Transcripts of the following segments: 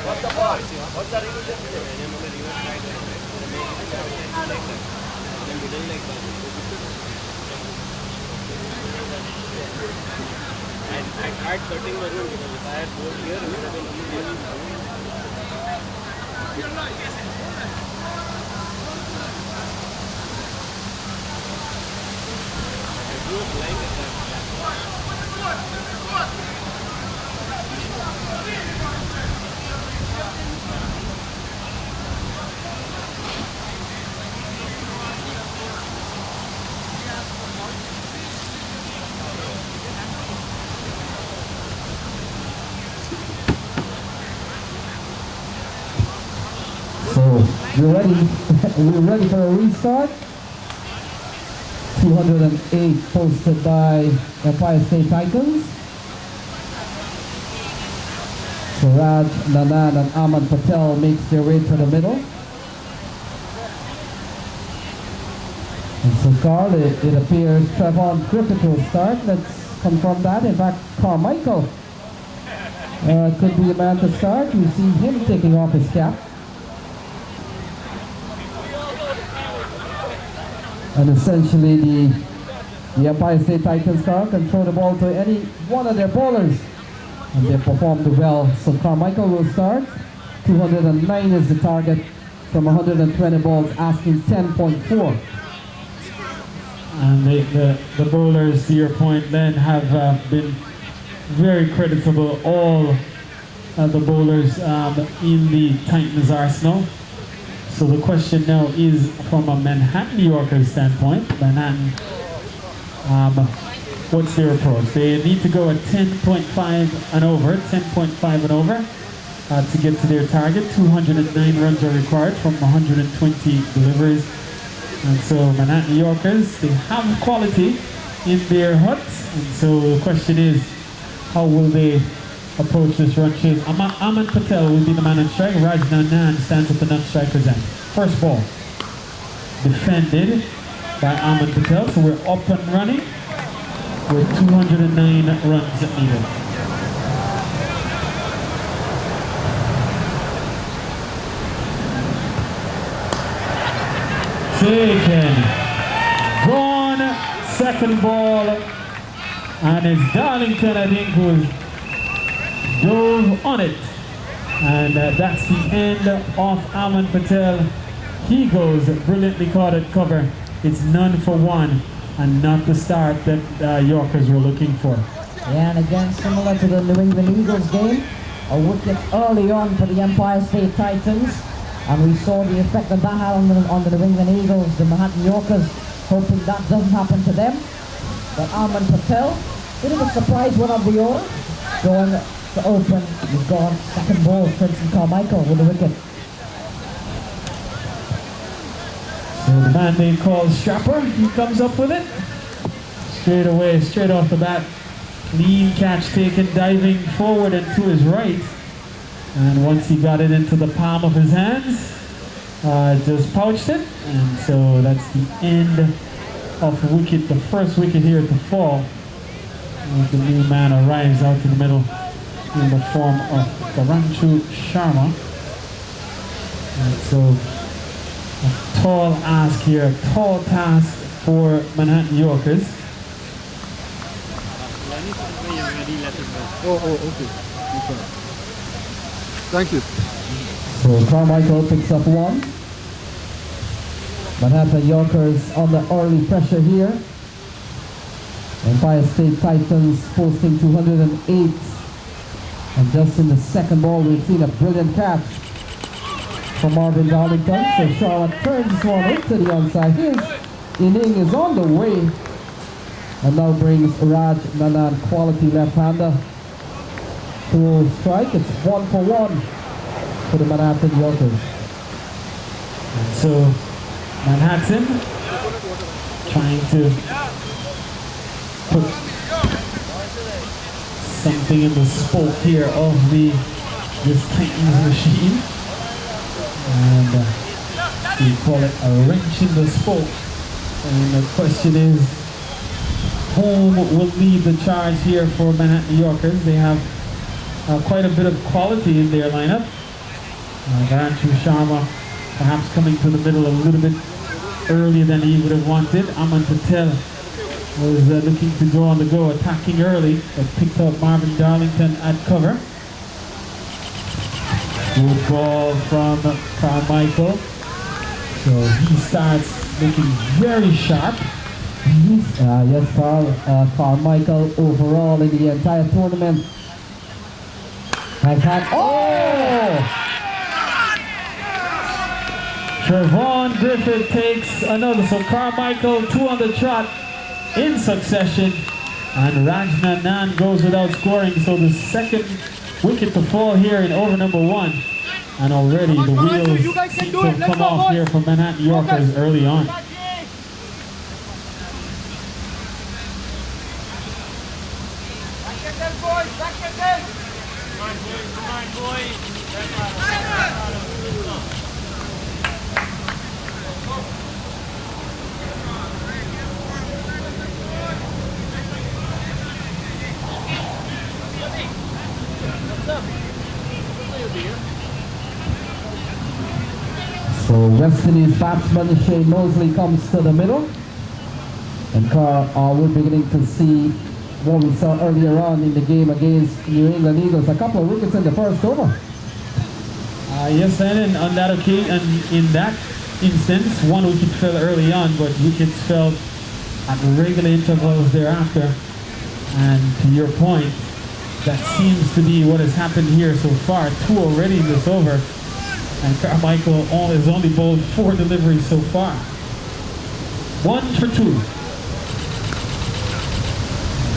I tried cutting the room because if I had board here, it would have been easier. You were playing at that. So we're ready. We're ready for a restart. 208 posted by Empire State Titans. So Raj, Nanan and Aman Patel makes their way to the middle. And so Carl, it appears Trevon Griffith will start. Let's confirm that. In fact, Carmichael could be the man to start. You see him taking off his cap. And essentially the Empire State Titans car can throw the ball to any one of their bowlers. And they performed well. So Carmichael will start. 209 is the target from 120 balls, asking 10.4. And the bowlers, to your point, then have been very creditable. All the bowlers in the Titans arsenal. So the question now is, from a Manhattan Yorkers standpoint, Manhattan, what's their approach? They need to go at 10.5 and over, to get to their target. 209 runs are required from 120 deliveries. And so Manhattan Yorkers, they have quality in their huts. And so the question is, how will they approach this run chase? Aman Patel will be the man on strike. Raj Nanan stands at the non-striker's end. First ball defended by Aman Patel. So we're up and running with 209 runs needed. Taken. Gone. Second ball. And it's Darlington, I think, who's dove on it, and that's the end of Aman Patel. He goes brilliantly caught at cover. It's none for one, and not the start that Yorkers were looking for. Yeah, and again, similar to the New England Eagles game, a wicket early on for the Empire State Titans, and we saw the effect that that had on the New England Eagles. The Manhattan Yorkers hoping that doesn't happen to them, but Aman Patel, bit of a surprise one of the order, going to open. You've gone second ball, Princeton Carmichael with the wicket. So the man they call Strapper, he comes up with it. Straight away, straight off the bat. Clean catch taken, diving forward and to his right. And once he got it into the palm of his hands, just pouched it. And so that's the end of the wicket, the first wicket here to fall. And the new man arrives out in the middle in the form of Karanchu Sharma. And so a tall ask here, a tall task for Manhattan Yorkers. Okay. Thank you. So Carmichael picks up one. Manhattan Yorkers under early pressure here. Empire State Titans posting 208. And just in the second ball, we've seen a brilliant catch from Marvin Darlington. So Charlotte turns this one into the onside. His inning is on the way. And now brings Raj Nanan, quality left-hander, to strike. It's 1 for 1 for the Manhattan Yorkers. And so Manhattan trying to put something in the spoke here of this Titans machine, and we call it a wrench in the spoke. And the question is, whom will lead the charge here for Manhattan Yorkers? They have quite a bit of quality in their lineup. Andrew Sharma perhaps coming to the middle a little bit earlier than he would have wanted. Aman Patel was looking to go on the go, attacking early, but picked up Marvin Darlington at cover. Good ball from Carmichael. So he starts looking very sharp. Yes, Carmichael overall in the entire tournament has had. Oh! Trevon Griffith takes another. So Carmichael, 2 on the trot in succession. And Rajna Nan goes without scoring. So the second wicket to fall here in over number 1. And already the wheels seem to have come off here for Manhattan Yorkers early on. So West Indies batsman Shane Mosley comes to the middle. And we're beginning to see what we saw earlier on in the game against New England Eagles. A couple of wickets in the first over. Yes, and on that occasion, in that instance, 1 wicket fell early on, but wickets fell at regular intervals thereafter. And to your point, that seems to be what has happened here so far. 2 already in this over. And Carmichael has only bowled 4 deliveries so far. 1 for 2.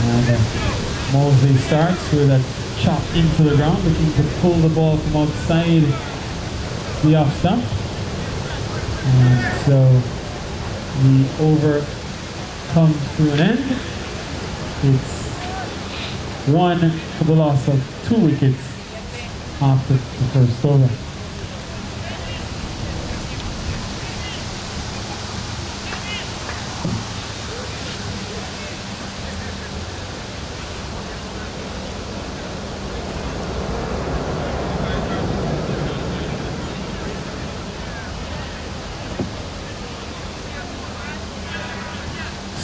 And Mosley starts with a chop into the ground, looking to pull the ball from outside the off stump. And so the over comes to an end. It's 1 for the loss of 2 wickets after the first over.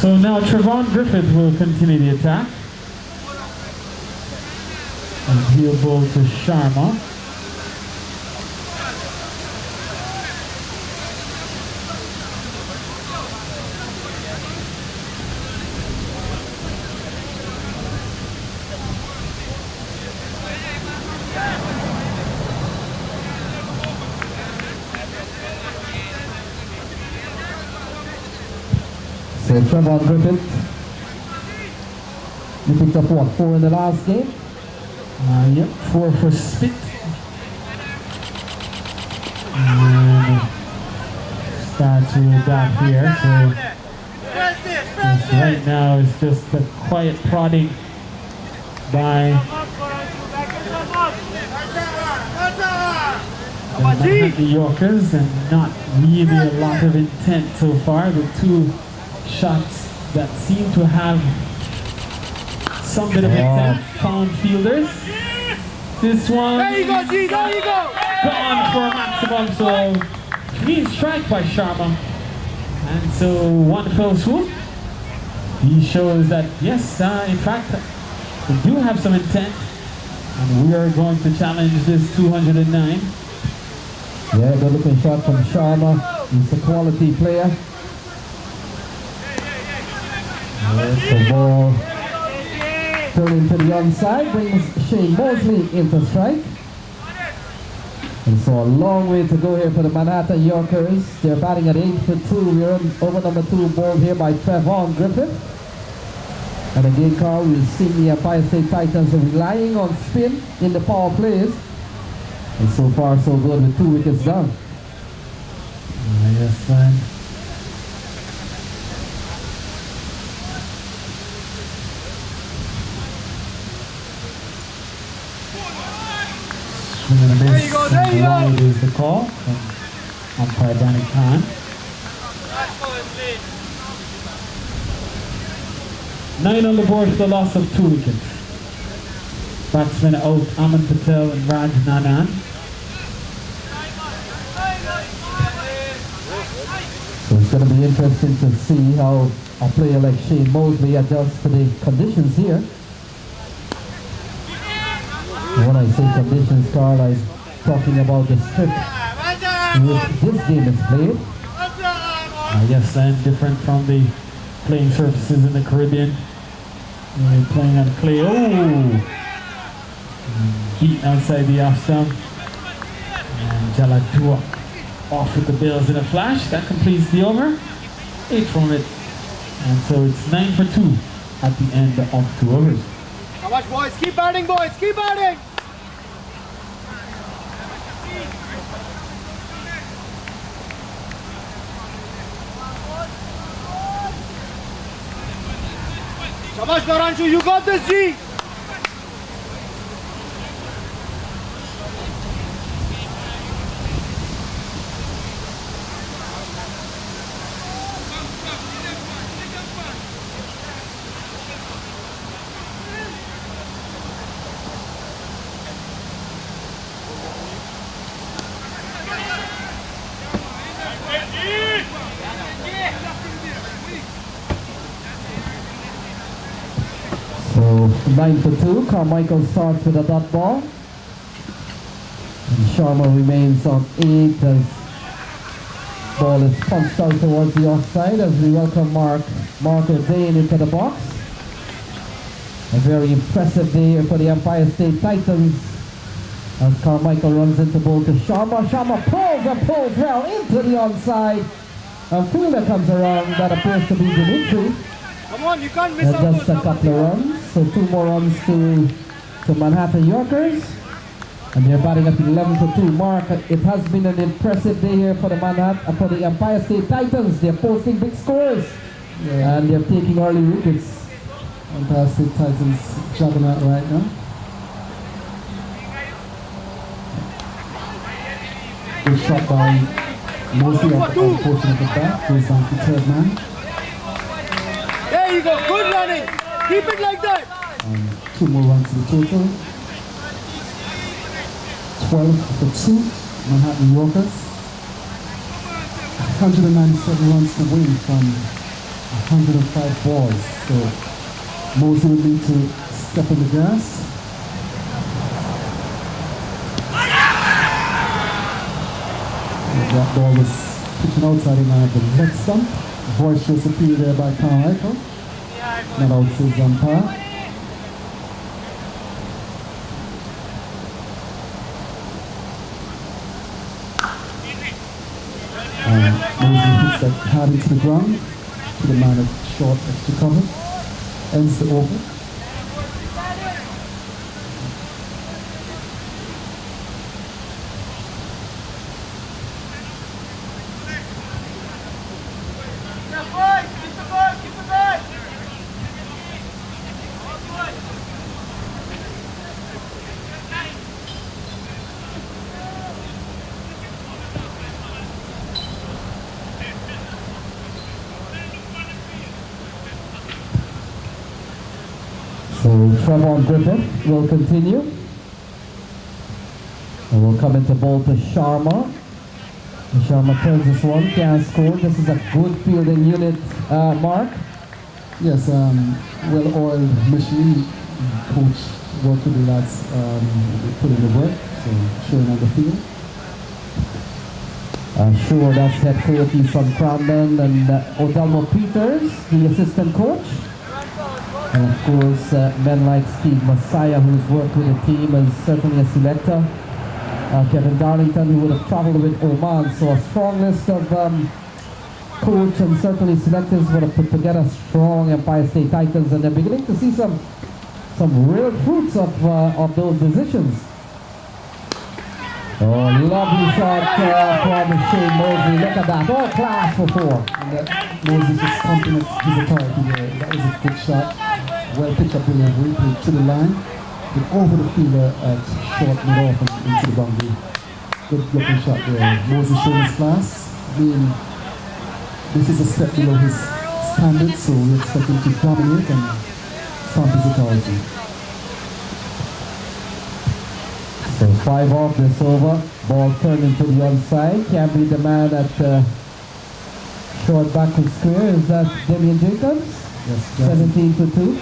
So now Trevon Griffith will continue the attack. And he'll bowl to Sharma. So Trevon Griffith, you picked up what, 4 in the last game? Yep, 4 for spit. And starts with that here. So right now it's just a quiet prodding by the Yorkers, and not really a lot of intent so far. The 2 shots that seem to have some bit of intent found fielders. This one There you go, G, there you go! gone for a maximum, so clean strike by Sharma. And so 1 fell swoop. He shows that yes, in fact, we do have some intent, and we are going to challenge this 209. Yeah, good looking shot from Sharma. He's a quality player. There's the ball turning to the onside, brings Shane Mosley into strike. And so a long way to go here for the Manhattan Yorkers. They're batting at 8 for 2. We're on over number 2 ball here by Trevon Griffith. And again, Carl, we've seen the Empire State Titans relying on spin in the power plays. And so far so good with 2 wickets down. Yes, man. There you go, there you go! Is the call from umpire Danny Khan. 9 on the board for the loss of 2 wickets. Batsmen out, Aman Patel and Raj Nanan. So it's going to be interesting to see how a player like Shane Mosley adjusts to the conditions here. When I say conditions, Carl, I'm talking about the strip in which this game is played. Yes, and different from the playing surfaces in the Caribbean. They're playing on clay. Oh! Beaten outside the off stump. And Jaladua off with the Bills in a flash. That completes the over. 8 from it. And so it's 9 for 2 at the end of 2 overs. How much, boys? Keep batting, boys! Keep batting! Shabash, Naranju, you got this, G! So 9 for 2. Carmichael starts with a dot ball. And Sharma remains on 8 as ball is punched out towards the offside as we welcome Marco Dane into the box. A very impressive day here for the Empire State Titans as Carmichael runs into bowl to Sharma. Sharma pulls and pulls well into the onside. And fielder comes around. That appears to be Dimitri. Come on, you can't miss out. Just a couple of runs, so 2 more runs to Manhattan Yorkers. And they're batting at 11 for 2 mark. It has been an impressive day here for the Empire State Titans. They're posting big scores. Yeah. And they're taking early wickets. Empire State Titans juggernaut right now. Good shot by Mosley off the portion of the back. Goes down to third man. There you go, good running. Keep it like that. 2 more runs to the total. 12 for 2, Manhattan Yorkers. 197 runs to win from 105 balls. So Mosley will need to step on the gas. That ball was pitching outside in the left stump. Boisterous appeal there by Carmichael. Not out to Zampar. Mosley hits that hard into the ground to the man at short extra cover. Ends the over. So Trevon Griffith will continue. And we'll come into ball to Sharma. And Sharma turns this one, can't score. This is a good fielding unit, Mark. Yes, well-oiled machine. Coach worked with the lads, put in the work, so showing on the field. Sure, that's head coach from Crandon and Odelmo Peters, the assistant coach. And of course, men like Steve Messiah, who's worked with the team, is certainly a selector. Kevin Darlington, who would have traveled with Oman. So a strong list of coach and certainly selectors would have put together strong Empire State Titans, and they're beginning to see some real fruits of those decisions. Oh, lovely shot from Shane Mosley. Look at that, all class for 4. And that Moses just compliments his authority there. That was a good shot. Well picked up delivery, played to the line, but over the fielder at short mid-off and into the boundary. Good looking shot there. Moses showing his class. This is a step below his standards, so we expect him to dominate and stamp his authority. So 5 off this over. Ball turned into the onside. Can't be the man at Short back to square. Is that Damian Jacobs? Yes, 17 for 2.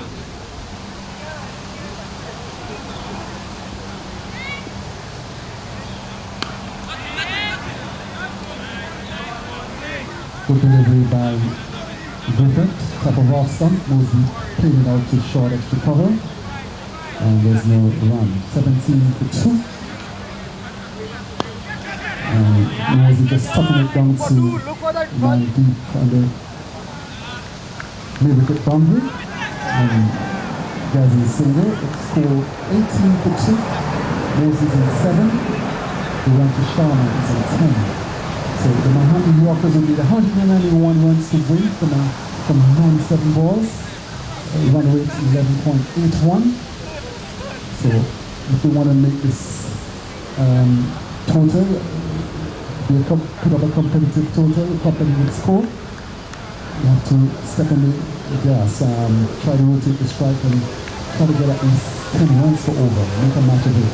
Good delivery by Griffith. Top of off stump. Mosley played it out to short extra cover. And there's no run. 17 for 2. And Mosley just tucking it down to Look for that 9 front. deep on the middle boundary. And Gazzy is single. It's scored 18 for 2. Mosley's in 7. The run to Sharma is in 10. So the Manhattan Yorkers will need 191 runs to win from 97 balls. Run rate 11.81. So if we want to make this total, put up a competitive total, competitive score, you have to step on the gas, try to rotate the strike and try to get at least 10 runs for over, make a match of it.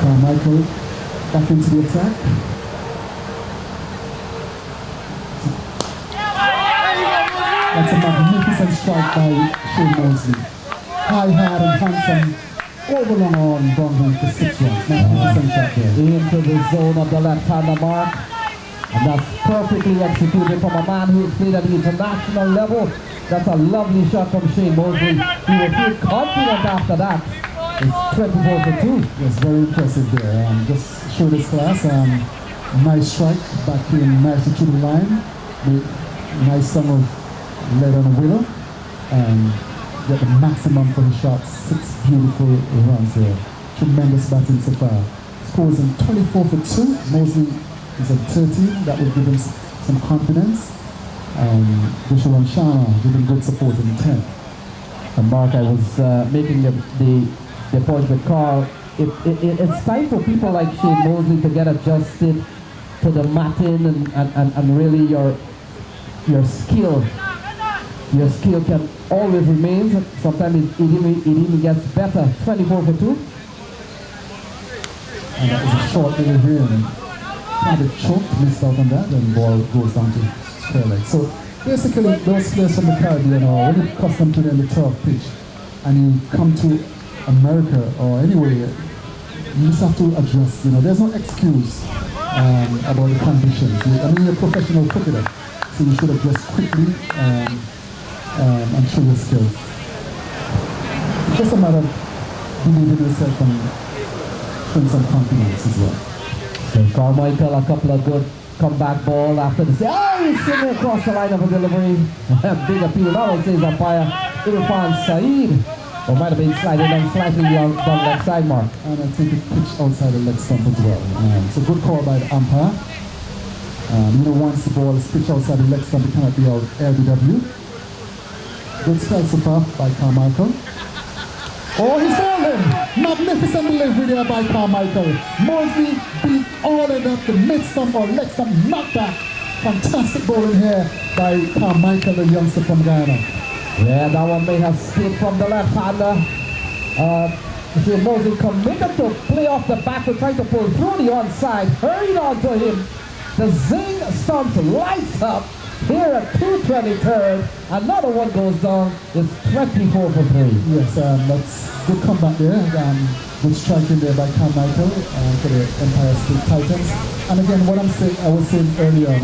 Carmichael back into the attack. That's a magnificent strike by Shane Mosley. High, hard and handsome. Over long on boundary for 6 runs. Magnificent shot there. Into the zone of the left-hander mark. And that's perfectly executed from a man who's played at the international level. That's a lovely shot from Shane Mosley. He will feel confident after that. It's 24 for 2. Yes, very impressive there. Just showed his class. Nice strike, back in nicely to the line. Nice sum of lead on a willow. And get the maximum for the shots. 6 beautiful runs there. Tremendous batting so far. Scores in 24 for 2. Mosley is at 13. That will give him some confidence. Vishal and Shana giving good support in 10. And Mark, I was making the point with Carl. It's time for people like Shane Mosley to get adjusted to the matting and really your skill. Your skill can always remain. Sometimes it even gets better. 24 for 2. And that was a short delivery and kind of choked, missed out on that, and ball goes down to square leg. So basically, those players from the Caribbean are really accustomed to the turf pitch, and you come to America or anywhere, you just have to adjust. There's no excuse about the conditions. You're a professional cricketer, so you should adjust quickly and show your skills. It's just a matter of believing in yourself and showing some confidence as well. So Carmichael, a couple of good comeback ball after the he's sitting across the line of a delivery. Big appeal, not only says umpire Irfan Saeed. Or might have been sliding down slightly down left side mark. And I think it pitched outside the leg stump as well. It's a good call by the umpire. Once the ball is pitched outside the leg stump, it cannot be out LBW. Good spell so far by Carmichael. Oh, he's fouled him! Magnificent delivery there by Carmichael. Mosley beat all in up the mid stump or leg stump, knocked back. Fantastic bowling here by Carmichael, the youngster from Guyana. Yeah, that one may have skipped from the left-hander. Mosley committed to play off the back. We're trying to pull through the onside. Hurried onto him. The zing stumps lights up here at 223rd. Another one goes down. It's 24 for 3. Yes, that's good comeback there. Good striking there by Carmichael for the Empire State Titans. And again, what I was saying earlier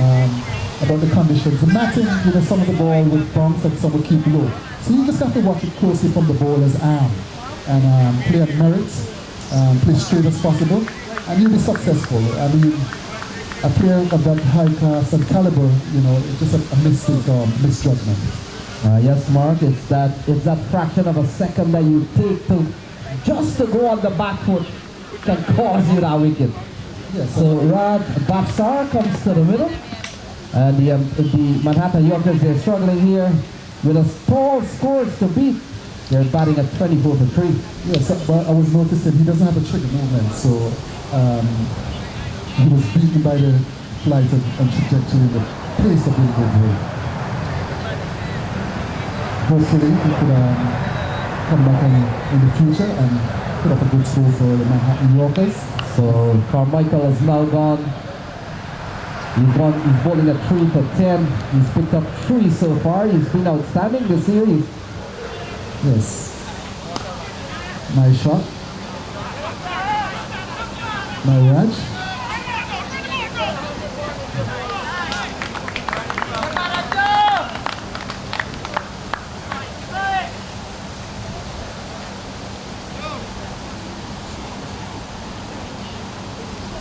about the conditions. The matting, some of the ball will bounce and some will keep low. So you just have to watch it closely from the bowler's arm and play at merit, play straight as possible, and you'll be successful. A player of that high class and caliber, it's just a mistake or misjudgment. Yes, Mark, it's that fraction of a second that you take just to go on the back foot can cause you that wicket. Yes, so Rad Bafsar comes to the middle. And the Manhattan Yorkers, they're struggling here with a tall scores to beat. They're batting at 24 for 3. Yes, but I was noticing he doesn't have a trigger movement, so he was beaten by the flight and trajectory, the pace of the delivery. Hopefully he could come back in the future and put up a good score for the Manhattan Yorkers. So Carmichael has now gone. He's bowling at 3 for 10. He's picked up 3 so far. He's been outstanding this series. Yes. Nice shot. Now Raj.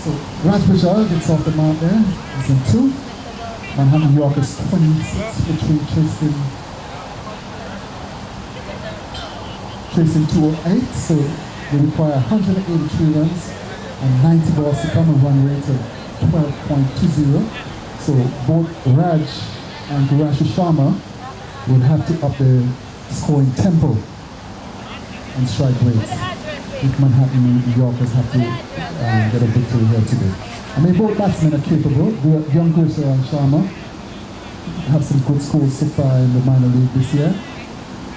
So Raj Bajal gets off the mark there. He's in 2. Manhattan Yorkers 26 for 3 chasing 208, so they require 183 runs and 90 balls to come, a run rate of 12.20. So both Raj and Gurashu Sharma will have to up their scoring tempo and strike rates if Manhattan Yorkers have to get a victory here today. I mean, both batsmen are capable. Young Gurashu and Sharma have some good scores so far in the minor league this year.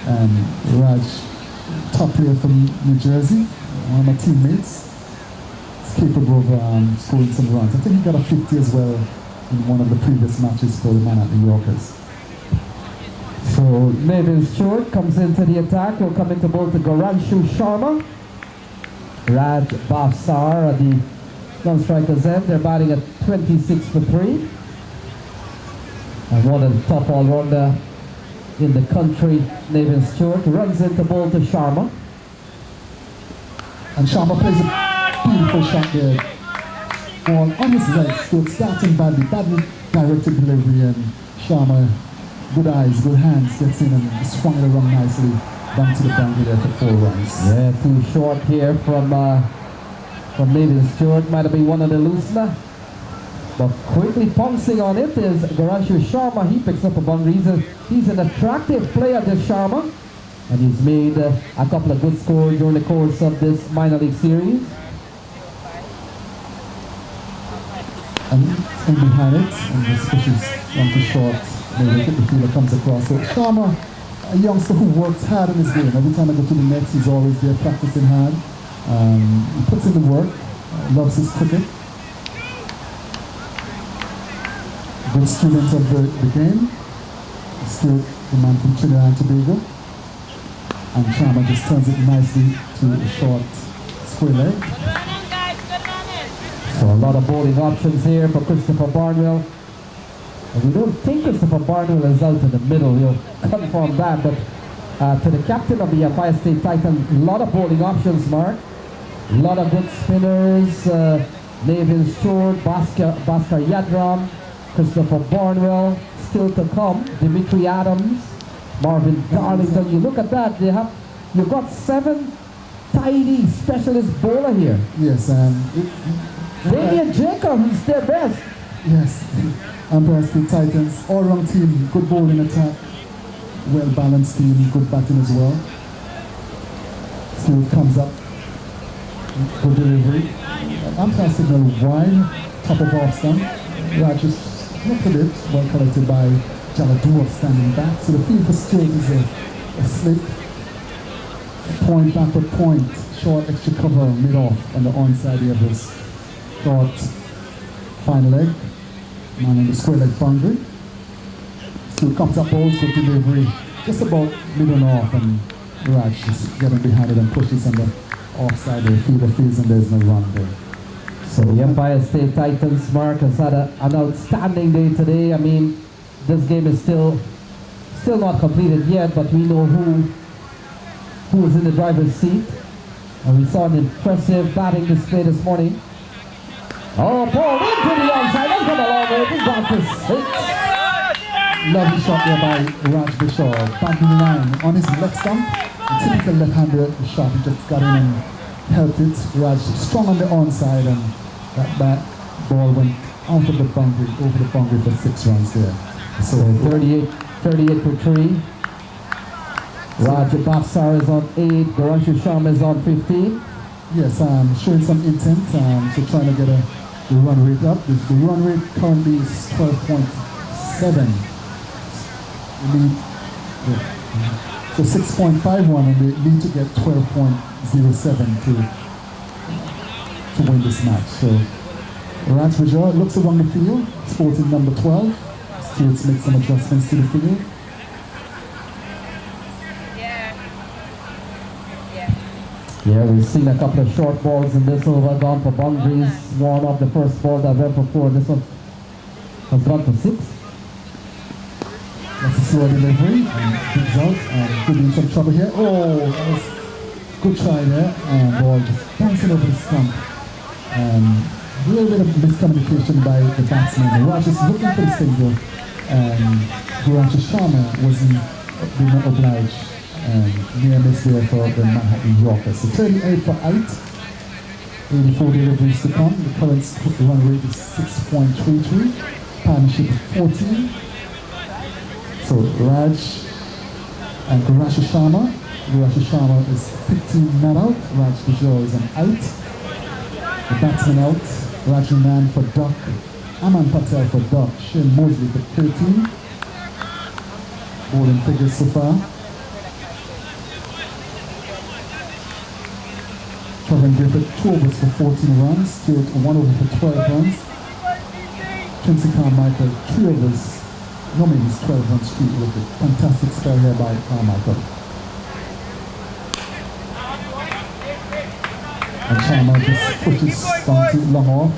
And Raj, top player from New Jersey, one of my teammates, is capable of scoring some runs. I think he got a 50 as well in one of the previous matches for the Manhattan Yorkers. So Neville Stewart comes into the attack. He'll come into both the Guranshu Sharma, Raj Bafsar at the non-strikers end. They're batting at 26 for 3. And one of the top all-rounder in the country, Neville Stewart, runs into ball to Sharma. And Sharma plays a beautiful shot there. Ball on his legs, so it's starting badly directed delivery, and Sharma, good eyes, good hands, gets in and swung it around nicely down to the boundary there for 4 runs. Yeah, too short here from Neville Stewart. Might have been one of the loosener. But quickly pouncing on it is Guranshu Sharma. He picks up a boundary. He's an attractive player, this Sharma. And he's made a couple of good scores during the course of this minor league series. And in behind it, and this pushes one too short. Maybe the fielder comes across. So Sharma, a youngster who works hard in his game. Every time I go to the nets, he's always there practicing hard. He puts in the work, loves his cricket. Good student of the game. Still the man from Trinidad and Tobago. And Sharma just turns it nicely to a short square leg. So a lot of bowling options here for Christopher Barnwell. And we don't think Christopher Barnwell is out in the middle. You'll confirm that. But to the captain of the Empire State Titans, a lot of bowling options, Mark. A lot of good spinners. Neville Stewart, Bhaskar Yadram, Christopher Barnwell, still to come. Dimitri Adams, Marvin Darlington. You look at that, you've got 7 tidy specialist bowler here. Yes, Damian Jacobs is their best. yes. Empire State Titans, all-round team, good bowling attack, well-balanced team, good batting as well. Still comes up, good delivery. Umpire signal wide, top of off stump. Raj just looked at it, well collected by Jaladua standing back. So the field for straight is a slip, a point, backward point, short extra cover, mid-off on the onside here of this short final leg. Man on the square leg boundary. Still comes up balls, good delivery, just about mid and off, and Raj just getting behind it and pushes on the offside. The fielder feels and there's no run there. So the Empire State Titans, Mark, has had an outstanding day today. I mean, this game is still not completed yet, but we know who is in the driver's seat. And we saw an impressive batting display this morning. Oh, ball into the onside. That's gone a long way. He's gone for 6. Lovely shot there by Raj Bishar, banking the line on his leg stump. A typical left-hander shot, he just got in and helped it. Raj strong on the onside, and that ball went out of the boundary, over the boundary for 6 runs there. So 38 for 3. Raj Bafsar is on 8. Guranshu Sharma is on 15. Yes, showing some intent, so trying to get the run rate up. The run rate currently is 12.7. We need So 6.51, and they need to get 12.07 to win this match. So Raj Vijay looks around the field, sporting number 12. Stewards make some adjustments to the field. Yeah, we've seen a couple of short balls in this over, gone for boundaries. One off the first ball that went for 4. This one has gone for 6. That's a slow delivery, and digs out, and could be in some trouble here. Oh, that was good try there, and ball just bouncing over the stump. A little bit of miscommunication by the batsman. Raj is looking for the single, and Guraj Sharma did not oblige, and near miss there for the Manhattan Yorkers. So 38 for 8, 84 deliveries to come. The current run rate is 6.33, partnership of 14. So Raj and Guraj Sharma. Guraj Sharma is 15 not out. Raj Vijay is an 8. The batsman out. Rajunan for duck. Aman Patel for duck. Shane Mosley for 13. Bowling figures so far. Kevin Griffith 2 overs for 14 runs. Stewart 1 over for 12 runs. Quincy Carmichael 3 overs. No means 12 run streak with a fantastic spell here by Carmichael. And Sharma just pushes down too long off.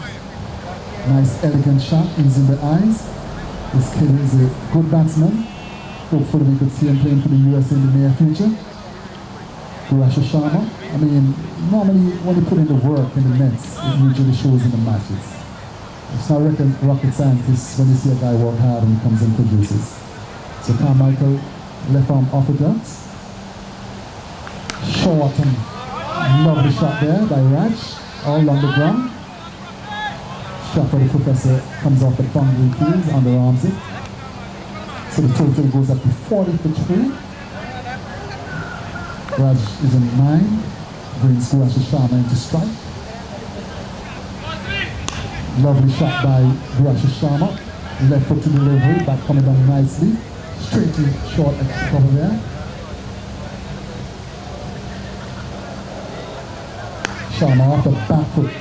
Nice elegant shot, easy in the eyes. This kid is a good batsman. Hopefully we could see him playing for the US in the near future. Guraj Sharma. I mean, normally when you put in the work in the nets, it usually shows in the matches. It's not rocket scientist when you see a guy work hard and he comes and produces. So Carmichael, left arm orthodox. Short and lovely shot there by Raj, all along the ground. Shot for the professor comes off the boundary fields, underarms it. So the total goes up to 40 for 3. Raj is in 9, brings Guraj Sharma into strike. Lovely shot by Guraj Sharma. Left foot to delivery, back coming down nicely. Straight to short at the cover there. Sharma off the back foot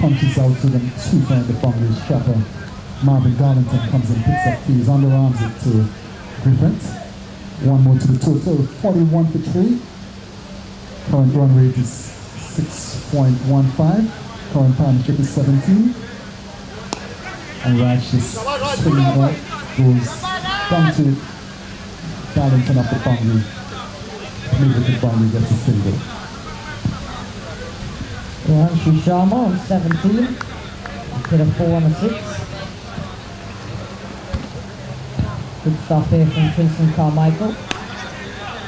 punches out to them, sweeper in the boundary strapper. Marvin Darlington comes and picks up his underarms it to Griffith. One more to the total, 41 for 3. Current run rate is 6.15. Current partnership is 17. And Raj is swinging out, goes down to Darlington up the boundary. Maybe the boundary gets a single. Guraj Sharma on 17. Hit a 4 and a 6. Good stuff here from Tristan Carmichael.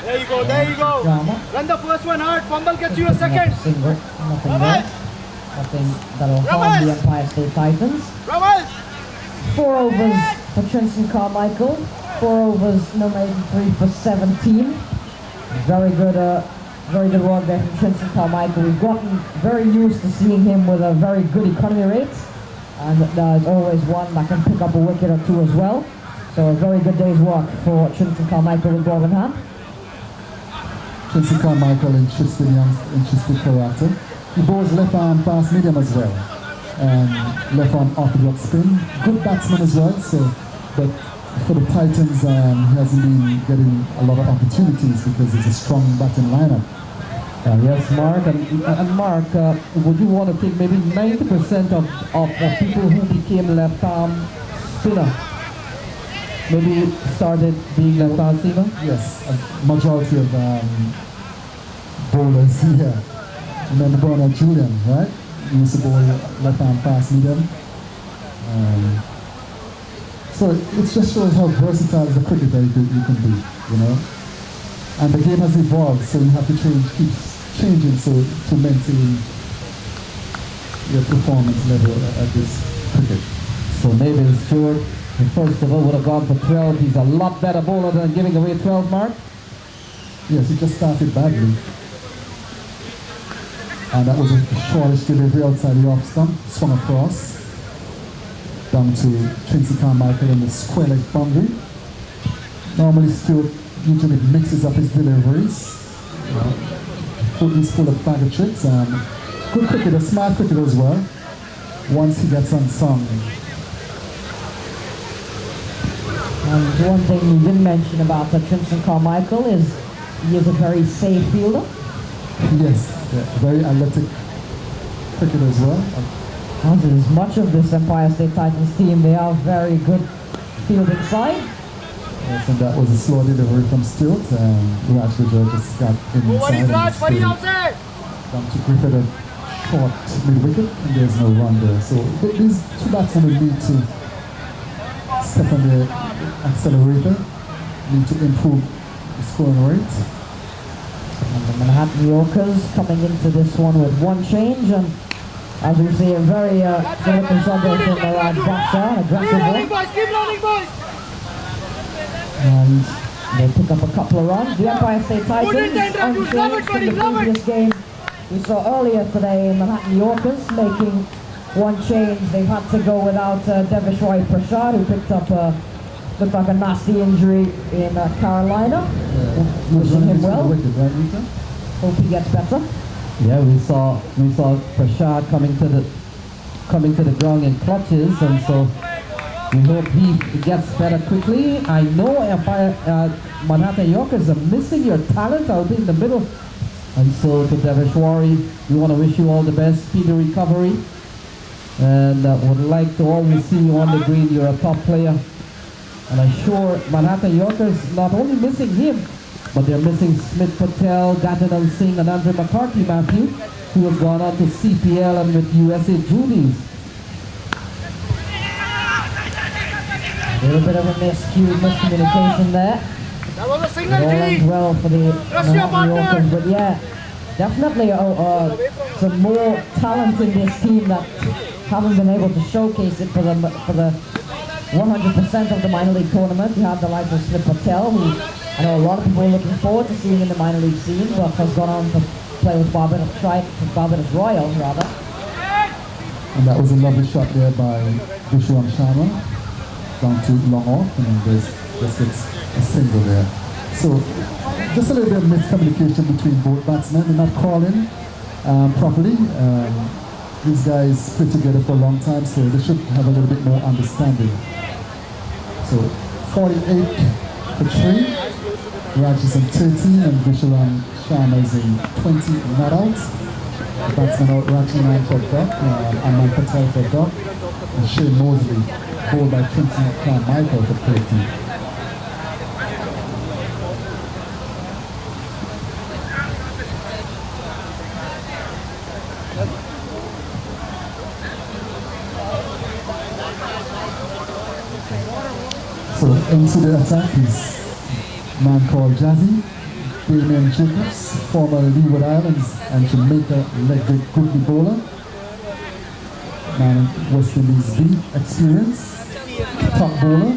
There you go, there you go. Sharma. Run the first one hard, fumble gets you a second. Single. Nothing there. Nothing that'll harm the Empire State Titans. 4 overs for Tristan Carmichael. 4 overs, no maiden 3 for 17. Very good work there from Tristan Carmichael. We've gotten very used to seeing him with a very good economy rate, and there's always one that can pick up a wicket or 2 as well. So a very good day's work for Tristan Carmichael with ball in hand. Tristan Carmichael interested character. He bowls left arm fast medium as well, and left arm orthodox spin. Good batsman as well. So, but for the Titans, he hasn't been getting a lot of opportunities because it's a strong batting lineup. Yes, Mark, and Mark, would you want to think maybe 90% of people who became left arm spinner maybe started being left arm spinner? Yes, a majority of bowlers here. Remember Bernard Julian, right? He used to bowl left arm fast medium. So it just shows how versatile as a cricketer you can be, you know. And the game has evolved, so you have to keep changing to maintain your performance level at this cricket. So maybe Stewart, first of all, would have gone for 12. He's a lot better bowler than giving away 12, Mark. Yes, he just started badly. And that was a shortish delivery outside the off stump, swung across. Down to Trincy Carmichael in the square leg boundary. Normally Stewart usually mixes up his deliveries. He's full of bag of tricks. Good cricketer, smart cricketer as well. Once he gets unsung. And one thing you didn't mention about Trinson Carmichael is he is a very safe fielder. Yes, very athletic cricketer as well. As is much of this Empire State Titans team, they are very good fielding side. Yes, and that was a slow delivery from Stewart. Raj just got inside. Down to Griffith, a short mid-wicket, and there's no run there. So these two batsmen will need to step on the accelerator, need to improve the scoring rate. And the Manhattan Yorkers coming into this one with one change, and as we see, a very Philippine subject from the Raj Baksha, aggressive one. Keep loading, boys! And they pick up a couple of runs. The Empire State Titans, unchanged from the previous game we saw earlier today, Manhattan Yorkers making one change. They've had to go without Devish Roy Prashad, who picked up looked like a nasty injury in Carolina. Wishing him well. Hope he gets better. Yeah, we saw Prashad coming to the ground in clutches, and so we hope he gets better quickly. I know Manhattan Yorkers are missing your talent out in the middle. And so to Deveshwari, we want to wish you all the best, speedy recovery. And would like to always see you on the green. You're a top player. And I'm sure Manhattan Yorkers not only missing him, but they're missing Smith Patel, Gatinan Singh, and Andre McCarthy, Matthew, who has gone on to CPL and with USA Judies. A little bit of a miscommunication there. That was a It single all ends T. well for the Manhattan Yorkers, but yeah, definitely some more talent in this team that haven't been able to showcase it for the 100% of the minor league tournament. You have the likes of Smith Patel, who I know a lot of people are looking forward to seeing in the minor league scene, but has gone on to play with Barbados Royals rather. And that was a lovely shot there by Vishwan Sharma down to long off, and there's just a single there. So just a little bit of miscommunication between both batsmen. They're not calling properly. These guys played together for a long time, so they should have a little bit more understanding. So 48 for 3. Raj is in 13 and Vishwan Sharma is in 20 not out. The batsman out, Raj 9 for Doc, Aman Patel for Doc, and Shane Mosley bowled by Trinson Carmichael for 13. So into the attack is a man called Jazzy, Damien Jacobs, former Leeward Islands and Jamaica leg break goodly bowler. Man in West Indies B experience, top bowler.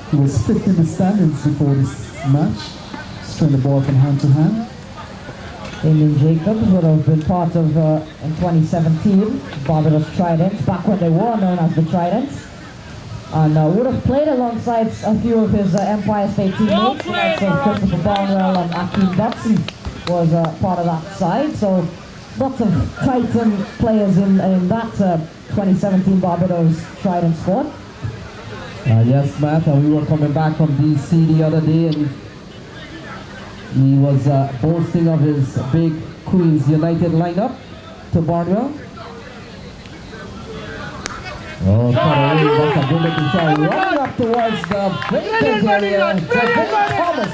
He was fifth in the standings before this match, straying the ball from hand to hand. Damien Jacobs would have been part of, in 2017, Barbados Tridents, back when they were known as the Tridents. And would have played alongside a few of his Empire State teammates, like Christopher Barnwell and Akeem Dotson was part of that side. So lots of Titan players in that 2017 Barbados Trident squad. Yes, Matt, and we were coming back from DC the other day, and he was boasting of his big Queens United lineup to Barnwell. Oh, that's a good looking shot. Running up towards the vacant area. Thomas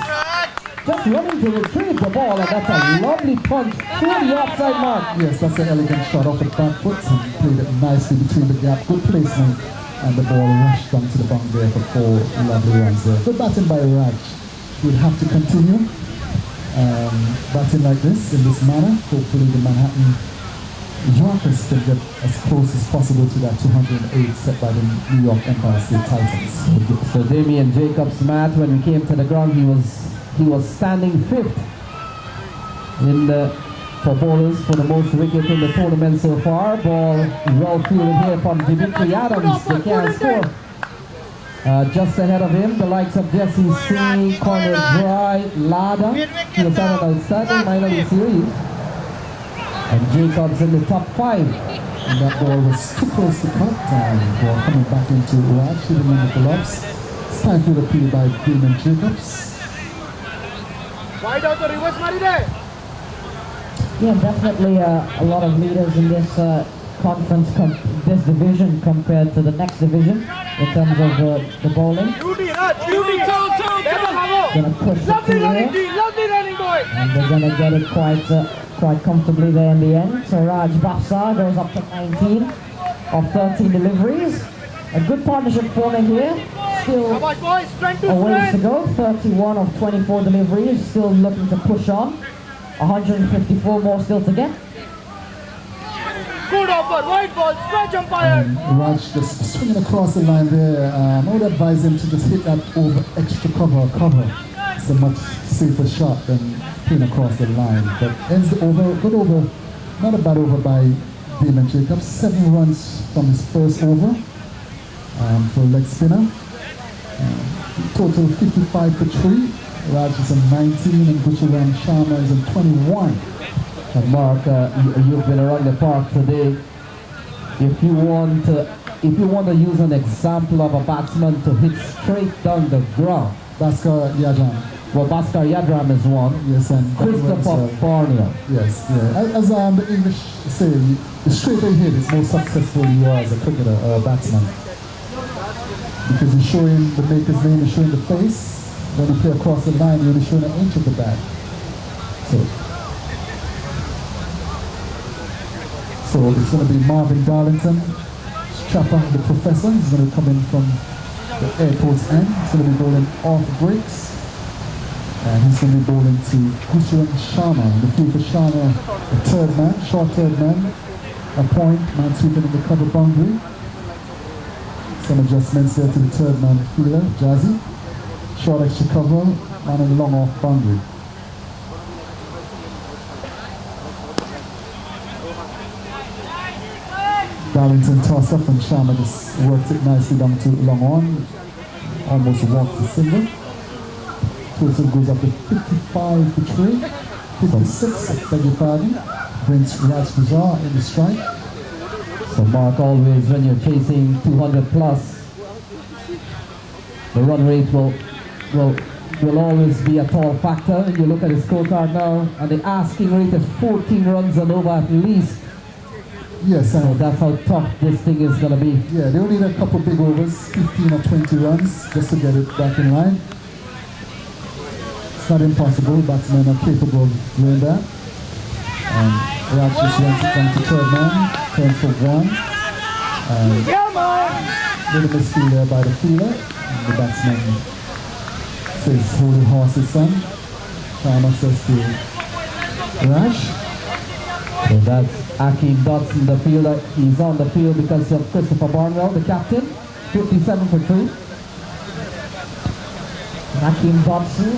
just running to retrieve the ball, and that's a lovely punch through the offside mark. Yes, that's an elegant shot off the back foot and played it nicely between the gap. Good placement, and the ball rushed onto the bunk there for 4 lovely runs there. Good batting by Raj. We'll have to continue batting like this, in this manner. Hopefully the Manhattan Yorkers can get as close as possible to that 208 set by the New York Empire State Titans. So Damien Jacobs, Matt, when we came to the ground, he was standing 5th in for bowlers for the most wicket in the tournament so far. Ball well fielded here from Dimitri Adams. They can't score. Just ahead of him, the likes of Jesse C, Corner Dry, Lada, he was had an outstanding minor league series. And Jacobs in the top 5. And that ball was too close to cut. Ball coming back into Raj, shooting in the gloves. It's time for the appeal by Damon Jacobs. Wide out the reverse Maride. Yeah, definitely a lot of leaders in this conference, this division compared to the next division in terms of the bowling. Beauty, beauty, Gonna push the lovely two running, here, lovely running boy. and they're gonna get it quite comfortably there in the end. So Raj Bafsar goes up to 19 of 13 deliveries. A good partnership forming here. Still Come on boys, strength to a ways to strength. go. 31 of 24 deliveries. Still looking to push on. 154 more still to get. Good offer, wide ball, stretch umpire. Raj just swinging across the line there. I would advise him to just hit that over extra cover. It's a much safer shot than playing across the line. But ends the over, good over, not a bad over by Damon Jacobs. 7 runs from his first over for leg spinner. Total 55 for 3. Raj is on 19 and Gujaram Sharma is on 21. And Mark, you've been around the park today. If you want to use an example of a batsman to hit straight down the ground, Bhaskar Yadram. well, Bhaskar Yadram is one. Yes, and Christopher Barnwell. yes, yeah. As the English say, the straighter you hit is more successful you are as a cricketer or a batsman. Because you're showing the maker's name, you're showing the face. When you play across the line, you're only showing an inch of the bat. So it's going to be Marvin Darlington, Chapper, the professor. He's going to come in from the airport's end. He's going to be bowling off breaks. And he's going to be bowling to Gujaram Sharma. In the field for Sharma, the third man, short third man. A point, man sweeping in the cover boundary. Some adjustments there to the third man fielder, Jazzy. Short extra cover, man in long off boundary. Darlington tossed up and Sharma just worked it nicely down to long on. Almost walks the single. Total goes up to 55 for 3. 56, beg your pardon. Brings Raj Bajaj in the strike. So Mark, always when you're chasing 200 plus, the run rate will always be a tall factor. You look at the scorecard now, and the asking rate is 14 runs and over at least. Yes, So that's how tough this thing is going to be. yeah, they only need a couple big overs, 15 or 20 runs, just to get it back in line. It's not impossible, batsmen are capable of doing that. And Raj just runs it down to third man, turns for 1. And Come on. little misfield there by the fielder. And the batsman says, hold the horses, son. Sharma says to Raj. So that's Akeem Dodson, the fielder. He's on the field because of Christopher Barnwell, the captain. 57 for 3. Hakeem Dodson,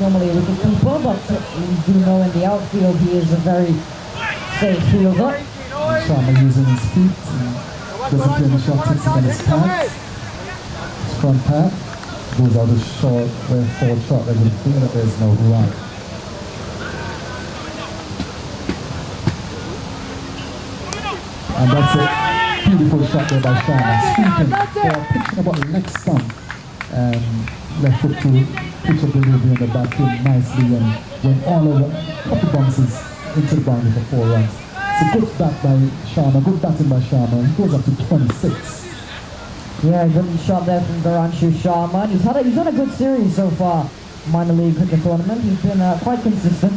normally a wicket-keeper, but we do know in the outfield he is a very safe fielder. And Sharma using his feet. And doesn't play any shot, takes it on his pads. His front pad. Goes out a short, forward shot like a fielder. There's no run. And that's a beautiful shot there by Sharma. Sweeping, ball pitching about the leg stump. And left foot to pitch up delivery and the bat came nicely and went all over, a couple bounces into the boundary for 4 runs. It's a good bat by Sharma, good batting by Sharma. He goes up to 26. Yeah, good shot there from Garanshu Sharma. He's had a good series so far, minor league cricket tournament. He's been quite consistent.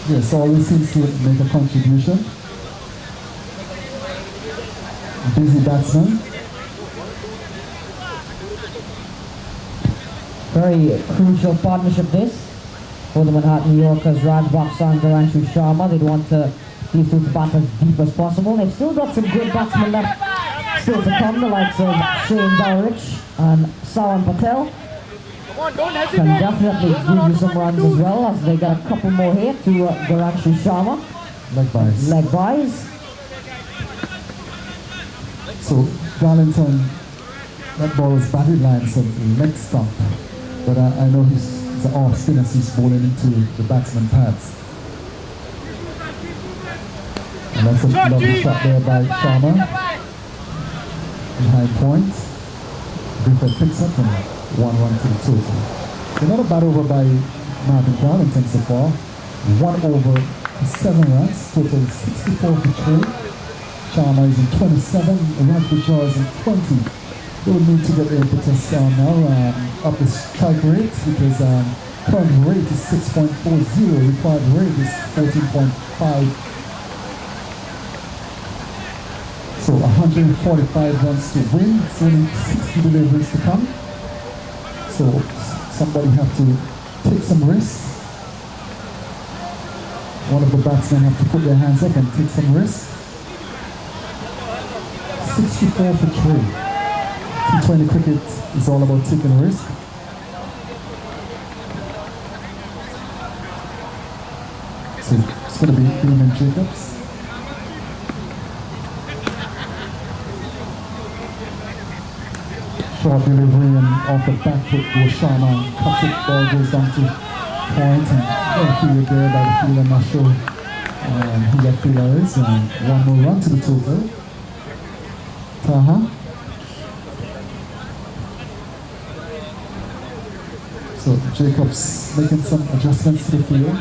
Yes, always seems to make a contribution. Busy batsman. Very crucial partnership this for the Manhattan Yorkers, Raj Bafsar and Garanshu Sharma. They'd want these two to bat as deep as possible. They've still got some good batsmen left still to come, the likes of Shane Dowrich and Sawan Patel. Come on, don't hesitate. Can definitely give you some runs as well, as they got a couple more here to Garanshu Sharma. Leg byes. Leg byes. So Darlington, that ball was batted line, so leg stump. But I know he's an off spinner, so he's bowling into the batsman pads. And that's a lovely shot there by Sharma. Behind point. Griffith picks up and 1-1 to the total. Another bat over by Marvin Darlington so far. 1 over 7 runs, total 64 for 3. Sharma is in 27, Rajbishar is in 20. They will need to get the impetus now up the strike rate because current rate is 6.40, required rate is 14.5. So 145 runs to win, it's only 60 deliveries to come. So somebody have to take some risks. One of the batsmen have to put their hands up and take some risks. 64 for 3. T20 cricket is all about taking risk. So it's going to be Damon Jacobs. Short delivery and off the back foot goes Sharma, cuts it, ball goes down to point and field there by the fielder. I'm not sure who that fielder is. One more run to the total. Taha. So Jacobs making some adjustments to the field.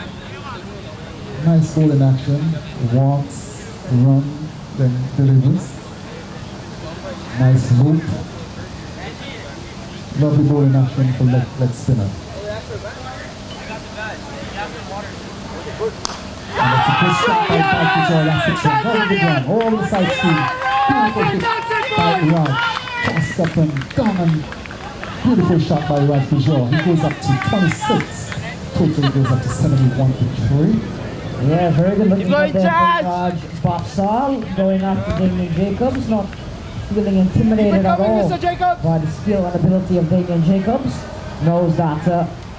Nice ball in action. Walks, run, then delivers. Nice loop. Lovely ball in action for leg spinner. And that's a good shot by Bajaj. That's it. Very good run. All the side speed. Beautiful hit by Raj. Tossed up and down and beautiful shot by Raj Bajaj. He goes up to 26. Total goes up to 71 for 3. Yeah, very good looking at there from Raj Bafsal going after Damien Jacobs. Not feeling intimidated at all by the skill and ability of Damien Jacobs. Knows that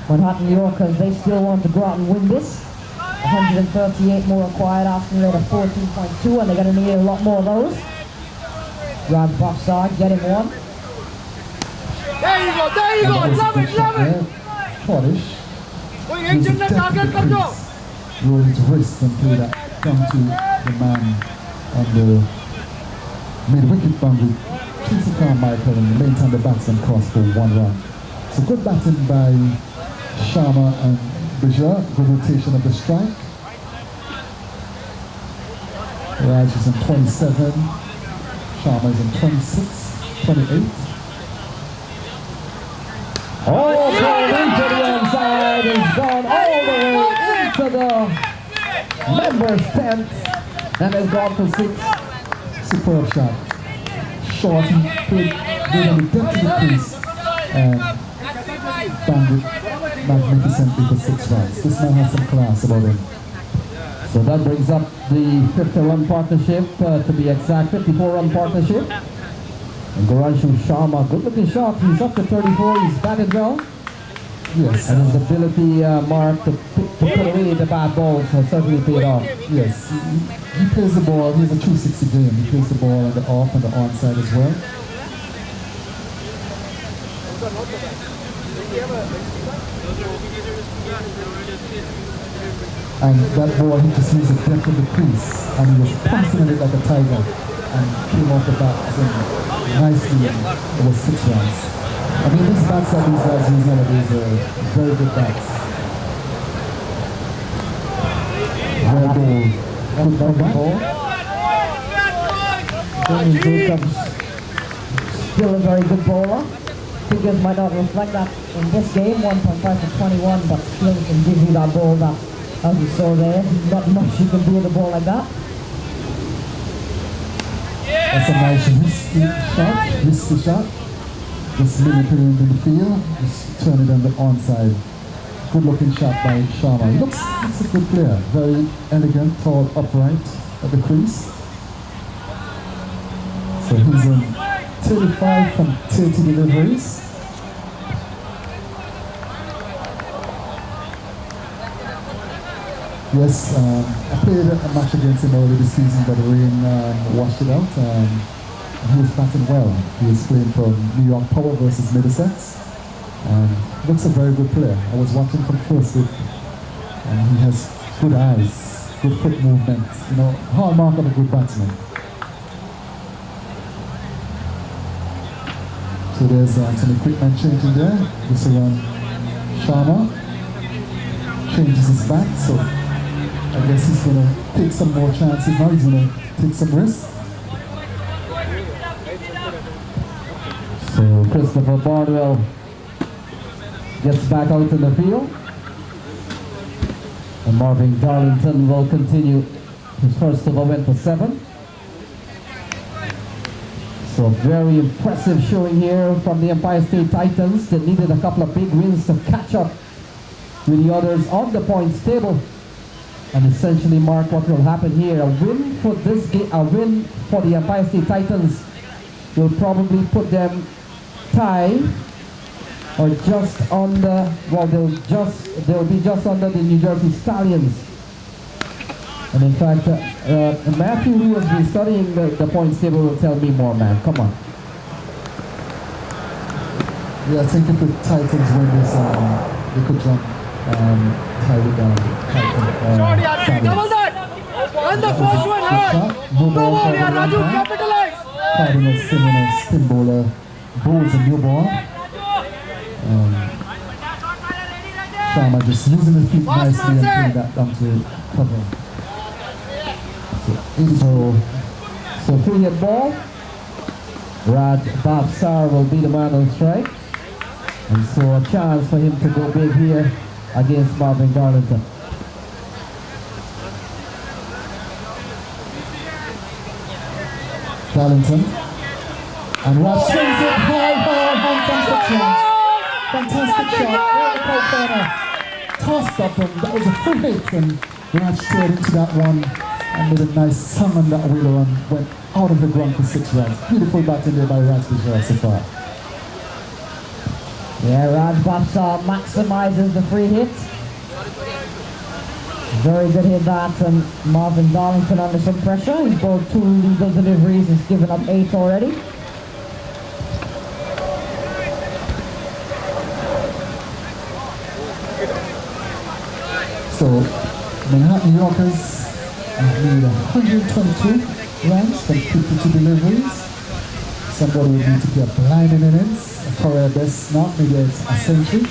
Manhattan Yorkers, they still want to go out and win this. 138 more required, asking rate of 14.2, and they're going to need a lot more of those. Raj Bafsar getting one. There you go, love it. Polish. He's a definite crease. Roll his wrist and play that down to the man on the mid-wicket boundary. Casey Carmichael, and in the meantime the batsman crossed for 1 run. So good batting by Sharma and Bajaj, good rotation of the strike. Raj is in 27, Sharma is in 26, 28. Oh, ball into the inside, it's gone all the way into the members' tent, and it's gone for 6. Superb shot. Short, he played good on the depth of the crease and banged it magnificently for 6 runs. This man has some class about him. So that brings up the 50-run partnership, to be exact, 54-run partnership. And Goranshu Sharma, good looking shot, he's up to 34, he's batted well. Yes. And his ability, Mark, to put away the bad balls has certainly paid off. Yes, he plays the ball, he has a 260 game. He plays the ball on the off and the on side as well. And that ball, he just used the depth of the crease and he was passing it like a tiger and came off the bat nicely. It was 6 runs. I mean, this bats that these guys use nowadays are very good bats. Well ball. Good ball. Damien Jacobs, still a very good bowler. Figures might not reflect that in this game, 1.5 to 21, but still can give you that ball that, as you saw there, not much you can do with a ball like that. That's a nice risky shot. Just limit it in the field, just turn it on the onside. Good looking shot by Sharma. He looks a good player. Very elegant, tall, upright at the crease. So he's in 35 from 30 deliveries. Yes, I played a match against him early this season, but the rain washed it out. He was batting well. He was playing from New York Power versus Middlesex. And looks a very good player. I was watching from first with, and he has good eyes, good foot movement, you know, hallmark of a good batsman. So there's some equipment changing there. This around Sharma changes his bat, so I guess he's going to take some more chances now. He's going to take some risks. So Christopher Bardwell gets back out in the field. And Marvin Darlington will continue. His first over went for 7. So very impressive showing here from the Empire State Titans. They needed a couple of big wins to catch up with the others on the points table. And essentially mark what will happen here. A win for this game, a win for the Empire State Titans will probably put them tied or just under, well, they'll be just under the New Jersey Stallions. And in fact, Matthew, who has been studying the points table, will tell me more, man. Come on. Yeah, I think if the Titans win this, they could jump tie it down. Double that! And the first one hard! Come on, yeah, Raju, capitalize! Cardinal Simon, spin bowler, bowls a new ball. Sharma just using his feet nicely and putting that down to cover. So free hit ball. Raj Bhavsar will be the man on strike. And so a chance for him to go big here against Marvin Darlington. Darlington. And Raj swings it high, fantastic chance. Fantastic shot, right out corner. Tossed up, and that was a full hit, and Raj straight into that one and made a nice summon that wheeler and went out of the ground for 6 runs. Beautiful batting there by Raj Bishara so far. Yeah, Raj Bhavsar maximizes the free hit. Very good hit that, and Marvin Darlington under some pressure. He's bowled 2 legal deliveries, he's given up 8 already. So, Manhattan Yorkers made 122 runs from 52 deliveries. Somebody would need to be a blinding innings, a career best, not maybe a century.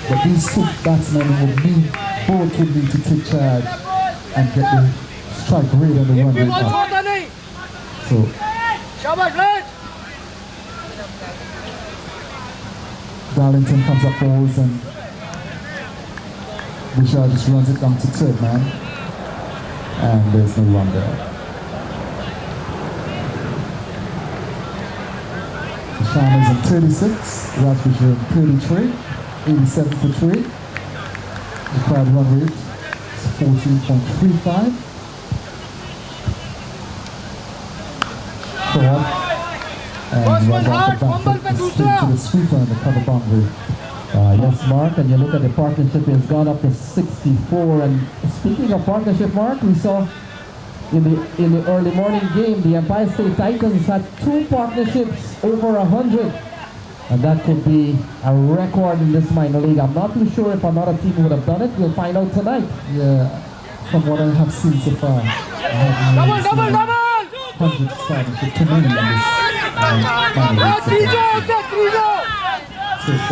But these 2 batsmen both would need to take charge and get the strike rate and the run rate up. So, Darlington comes up bowls and Bishara just runs it down to 3rd man, and there's no run there. So Sharma is in 36, Raj Bishara in 33, 87 for 3. The crowd run rate is 14.35. Short, and runs off the back foot straight to the sweeper and the cover boundary. Yes, Mark, and you look at the partnership, it's gone up to 64. And speaking of partnership, Mark, we saw in the early morning game, the Empire State Titans had 2 partnerships over 100. And that could be a record in this minor league. I'm not too sure if another team would have done it. We'll find out tonight. Yeah, from what I have seen so far, I haven't seen 100 partnerships too many in this minor league so far. It's a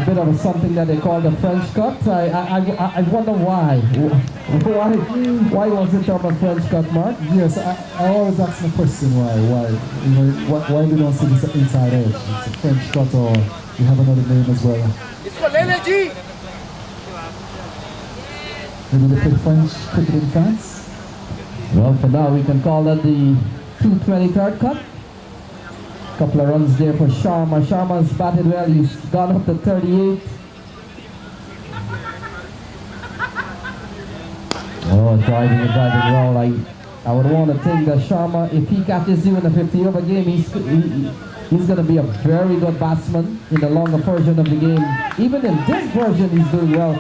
bit of something that they call the French cut. I wonder why. Why was it termed a French cut, Mark? Yes, I always ask the question why. You know, why we don't see this inside edge? It's a French cut, or you have another name as well. Maybe they play French cricket in France? Well, for now we can call that the 220 third cut. Couple of runs there for Sharma. Sharma's batted well. He's gone up to 38. Oh, driving well. I would want to think that Sharma, if he catches you in the 50-over game, he's going to be a very good batsman in the longer version of the game. Even in this version, he's doing well.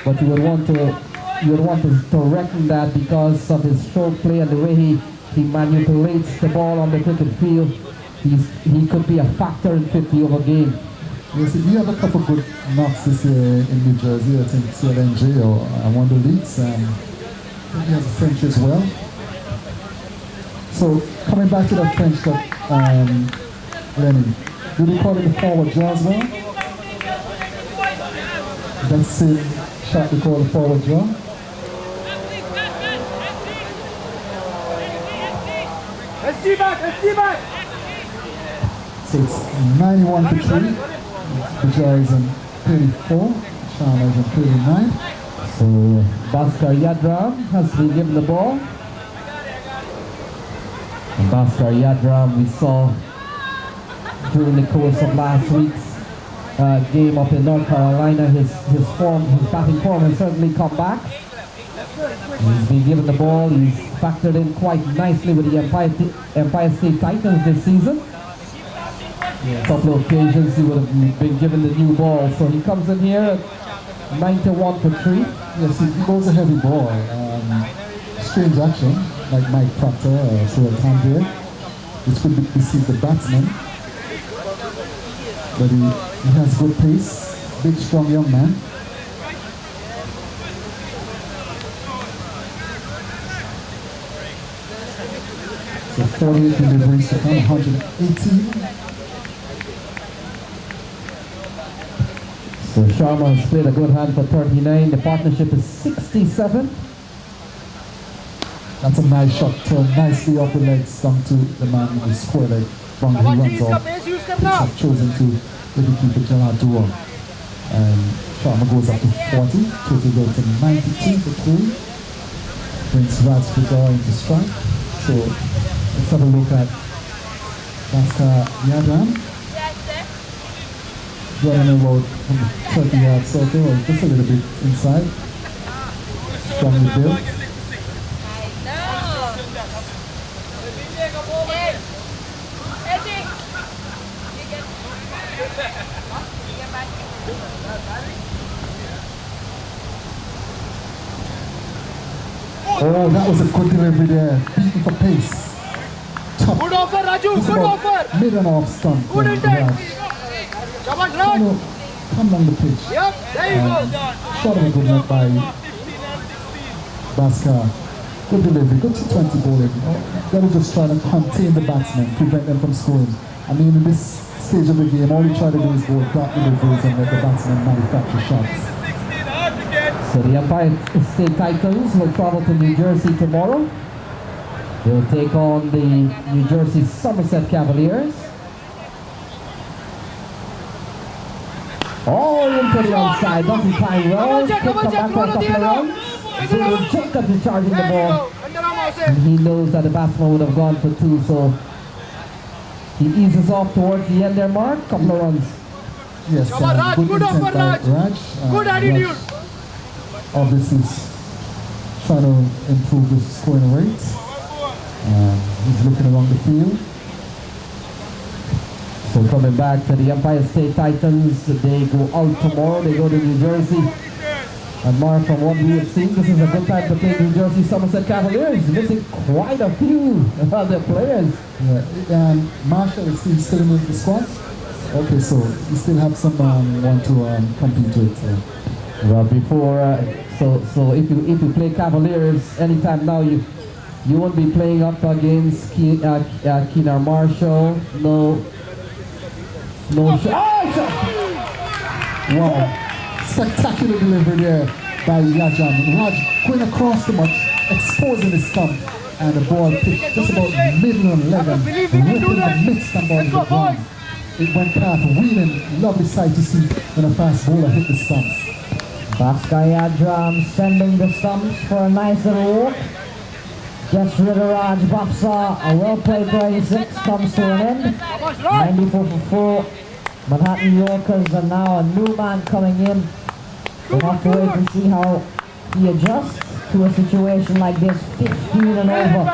But you would want to reckon that because of his stroke play and the way he He manipulates the ball on the cricket field. He could be a factor in 50 over game. Yes, we have a couple good knocks this year in New Jersey. I think CLNJ or one of the leagues. I think he has a French as well. So coming back to that French shot, Lenny, do they call it the forward draw as well? Is that the same shot they call the forward draw? SD back. So it's 91 for 3. Bajaj is on 34. Sharma is on 39. So Bhaskar Yadram has been given the ball. And Bhaskar Yadram we saw during the course of last week's game up in North Carolina. His batting form has certainly come back. He's been given the ball. He's factored in quite nicely with the Empire State Titans this season. A couple of occasions he would have been given the new ball. So he comes in here at 91 for 3. Yes, he goes a heavy ball. Strange action, like Mike Proctor or Cyril Tambier, which could deceive the batsman. But he has good pace, big, strong young man. So 48 deliveries to come, 118. So Sharma has played a good hand for 39. The partnership is 67. That's a nice shot, turned nicely off the legs, come to the man who square leg. Wrong, he runs off. Picks up, chosen to wicketkeeper Gerard Dewar. And Sharma goes up to 40. Total goes to 92 for 3. Brings Raj Pujara into strike. So let's have a look at Bhaskar Yadram. Running about from the 30-yard circle, or just a little bit inside. Strongly built. Oh, that was a good delivery there. Beaten for pace. Top. Good offer, Raju. Just Good about offer. mid and off stump. Good intent. Come on, Raj. Come down the pitch. Yep, there you go. Shot of a good knock by Bhaskar. Good delivery, good T20 bowling. They were just trying to contain the batsmen, prevent them from scoring. I mean, in this stage of the game, all you try to do is bowl dot deliveries and let the batsmen manufacture shots. So the Empire State Titans will travel to New Jersey tomorrow. They will take on the New Jersey Somerset Cavaliers. Oh, into the outside, doesn't time well. Could come back for a couple of runs. Jacobs is charging the ball. And he knows that the batsman would have gone for 2, so he eases off towards the end there, Mark. Couple of runs. Yes, Raj, good good intent offer, by Raj. Raj. Good attitude. Raj obviously is trying to improve his scoring rate. He's looking around the field. So coming back to the Empire State Titans, they go out tomorrow. They go to New Jersey. And Mark, from what we have seen, this is a good time to play New Jersey Somerset Cavaliers. Missing quite a few of their players. Yeah, and Marshall is still in the squad. Okay, so you still have someone want to compete with. Well, before so if you play Cavaliers anytime now, you won't be playing up against Keenar Marshall. No. Wow, spectacular delivery there by Yajam. Raj going across the much, exposing his stump, and the ball pitched just about middle on leg and ripping the midst and ball to the ground. It went past, wheeling, lovely sight to see when a fast bowler hit the stumps. Bhaskar Yadram sending the stumps for a nice little walk. Gets rid of Raj Bapsa. A well-played 36 comes to an end. 94 for 4. Manhattan Yorkers are now a new man coming in. We'll have to wait and see how he adjusts to a situation like this. 15 and over.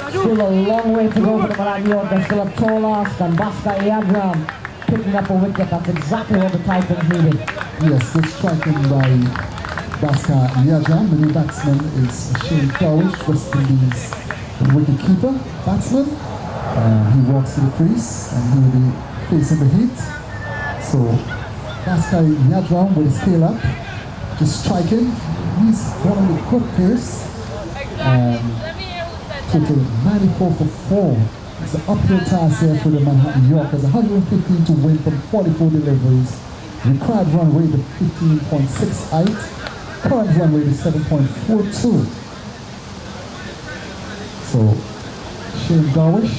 Still a long way to go for the Manhattan Yorkers. Still a tall ask, and Bhaskar Yadram picking up a wicket. That's exactly what the Titans needed. Yes, good striking by Bhaskar Yajam. The new batsman is Shane Cowish, West Indies the wicket-keeper batsman. He walks to the crease and he will be facing the heat. So Bhaskar Yadram with his tail up, just striking. He's going with good pace. Total 94 for 4. It's an uphill task here for the Manhattan Yorkers. 115 to win from 44 deliveries. Required run rate of 15.68. Current run rate is 7.42. So Shane Darwish,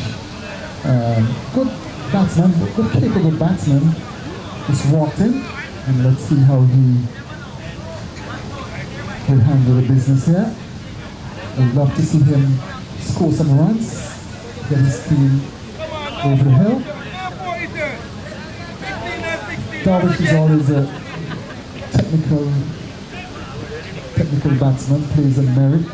good batsman, good capable batsman, just walked in, and let's see how he will handle the business here. We'd love to see him score some runs, get his team over the hill. Darwish is always a technical batsman, plays on merit.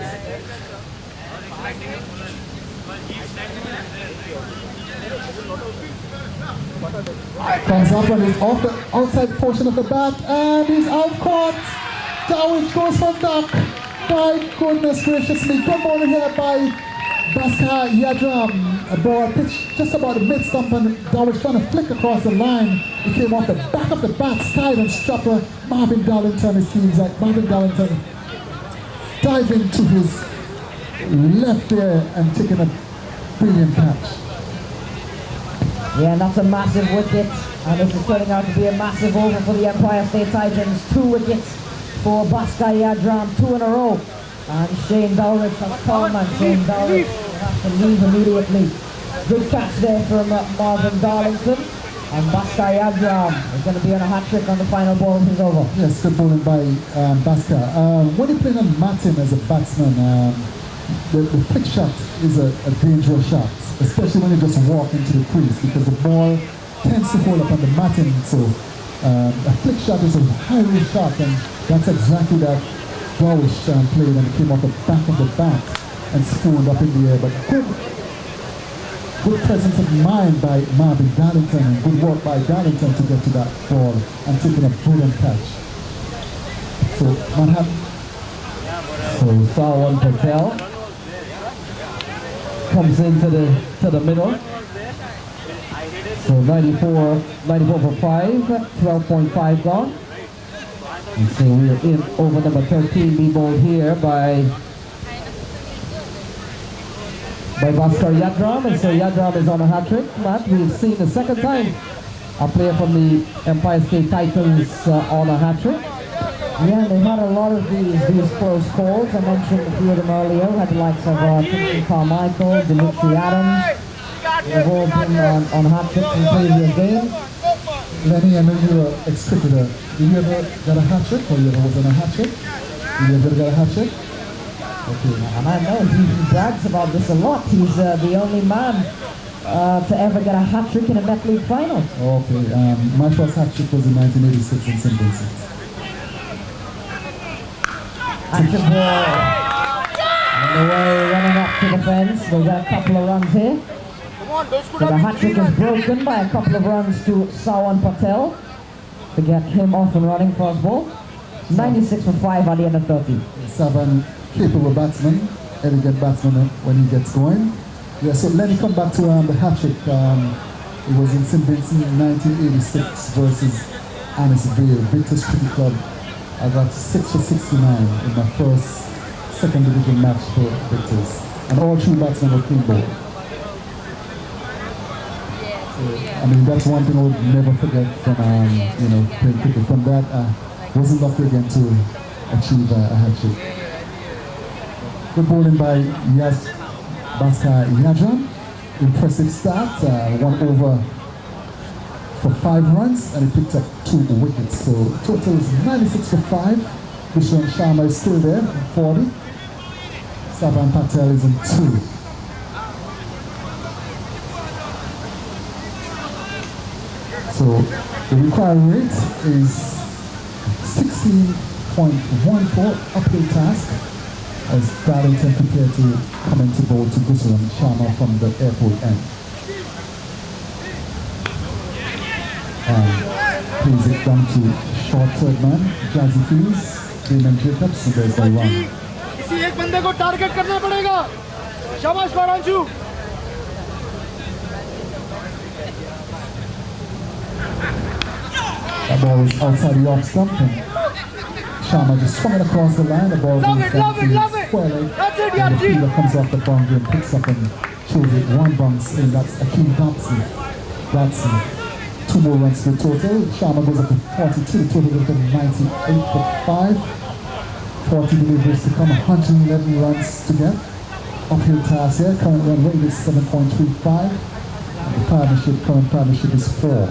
Comes up and is off the outside portion of the bat and he's out caught. Darwish goes for duck. My goodness gracious me. Good morning here by Bhaskar Yadram. A ball pitched just about the mid stump and Darwish trying to flick across the line. It came off the back of the bat, skied and strapper. Marvin Darlington, it seems like Marvin Darlington diving to his left there and taking a brilliant catch. Yeah, and that's a massive wicket, and this is turning out to be a massive over for the Empire State Titans. 2 wickets for Bhaskar Yadram, 2 in a row. And Shane Dowrich has come, and Shane Dowrich will have to leave immediately. Good catch there from Marvin Darlington, and Bhaskar Yadram is going to be on a hat-trick on the final ball of his over. Yes, good bowling by Bhaskar. When you're playing on Martin as a batsman, the flick shot is a dangerous shot, especially when you just walk into the crease, because the ball tends to hold up on the matting. So a flick shot is a high risk shot, and that's exactly that Darwish played, and it came off the back of the bat and spooned up in the air. But good presence of mind by Marvin Darlington, and good work by Darlington to get to that ball and taking a brilliant catch. So Manhattan. So Sawan Patel comes into the middle. So 94 for 5, 12.5 gone. And so we are in over number 13, be bowled here by Bhaskar Yadram. And so Yadram is on a hat-trick. Matt, we've seen the second time a player from the Empire State Titans on a hat-trick. Yeah, they've had a lot of these close calls. I mentioned a few of them earlier. Had the likes of Timothy Carmichael, Dimitri Adams. They've all been on hat-tricks in previous games. Lenny, I know you were ex-cricketer. Did you ever get a hat-trick, or you ever was on a hat-trick? Did you ever get a hat-trick? Okay. And I know he brags about this a lot. He's the only man to ever get a hat-trick in a Met League final. Okay, my first hat-trick was in 1986 in St. Vincent. Action ball. On the way, running up to the fence. We've got a couple of runs here. So the hat-trick is broken by a couple of runs to Sawan Patel to get him off and running first ball. 96 for 5 at the end of 30. Savan, capable batsman, elegant batsman when he gets going. Yeah, so let me come back to the hat-trick. It was in St. Vincent in 1986 versus Annisvale, Victor's Cricket Club. I got 6 for 69 in my first second division match for Victors. And all 3 batsmen were clean bowled. I mean, that's one thing I would never forget from playing cricket. From that, I wasn't lucky again to achieve a hat-trick. Good bowling by Bhaskar Yadram. Impressive start. 1 over for 5 runs, and he picked up 2 wickets. So total is 96 for 5. Vishwan Sharma is still there, 40. Savan Patel is in 2. So the required rate is 16.14, uphill task, as Darlington prepared to come into bowl to Vishwan Sharma from the airport end. Plays it down to short third man, Jazzy Fields, Damon Jacobs, and there's the run. किसी एक बंदे को target करना पड़ेगा Shabash Karanju. That ball is outside the off stump. Sharma just swung it across the line. The ball Love goes it, down love to it, the love it. square leg. That's it, And the Yarji. fielder comes off the boundary and picks up and shows it one bounce in. That's Akeem Dobson. 2 more runs to the total. Sharma goes up to 42. The total goes to 98 for 5. 40 deliveries to come. 111 runs to get. Uphill task here. Current run rate is 7.35. The current partnership is 4.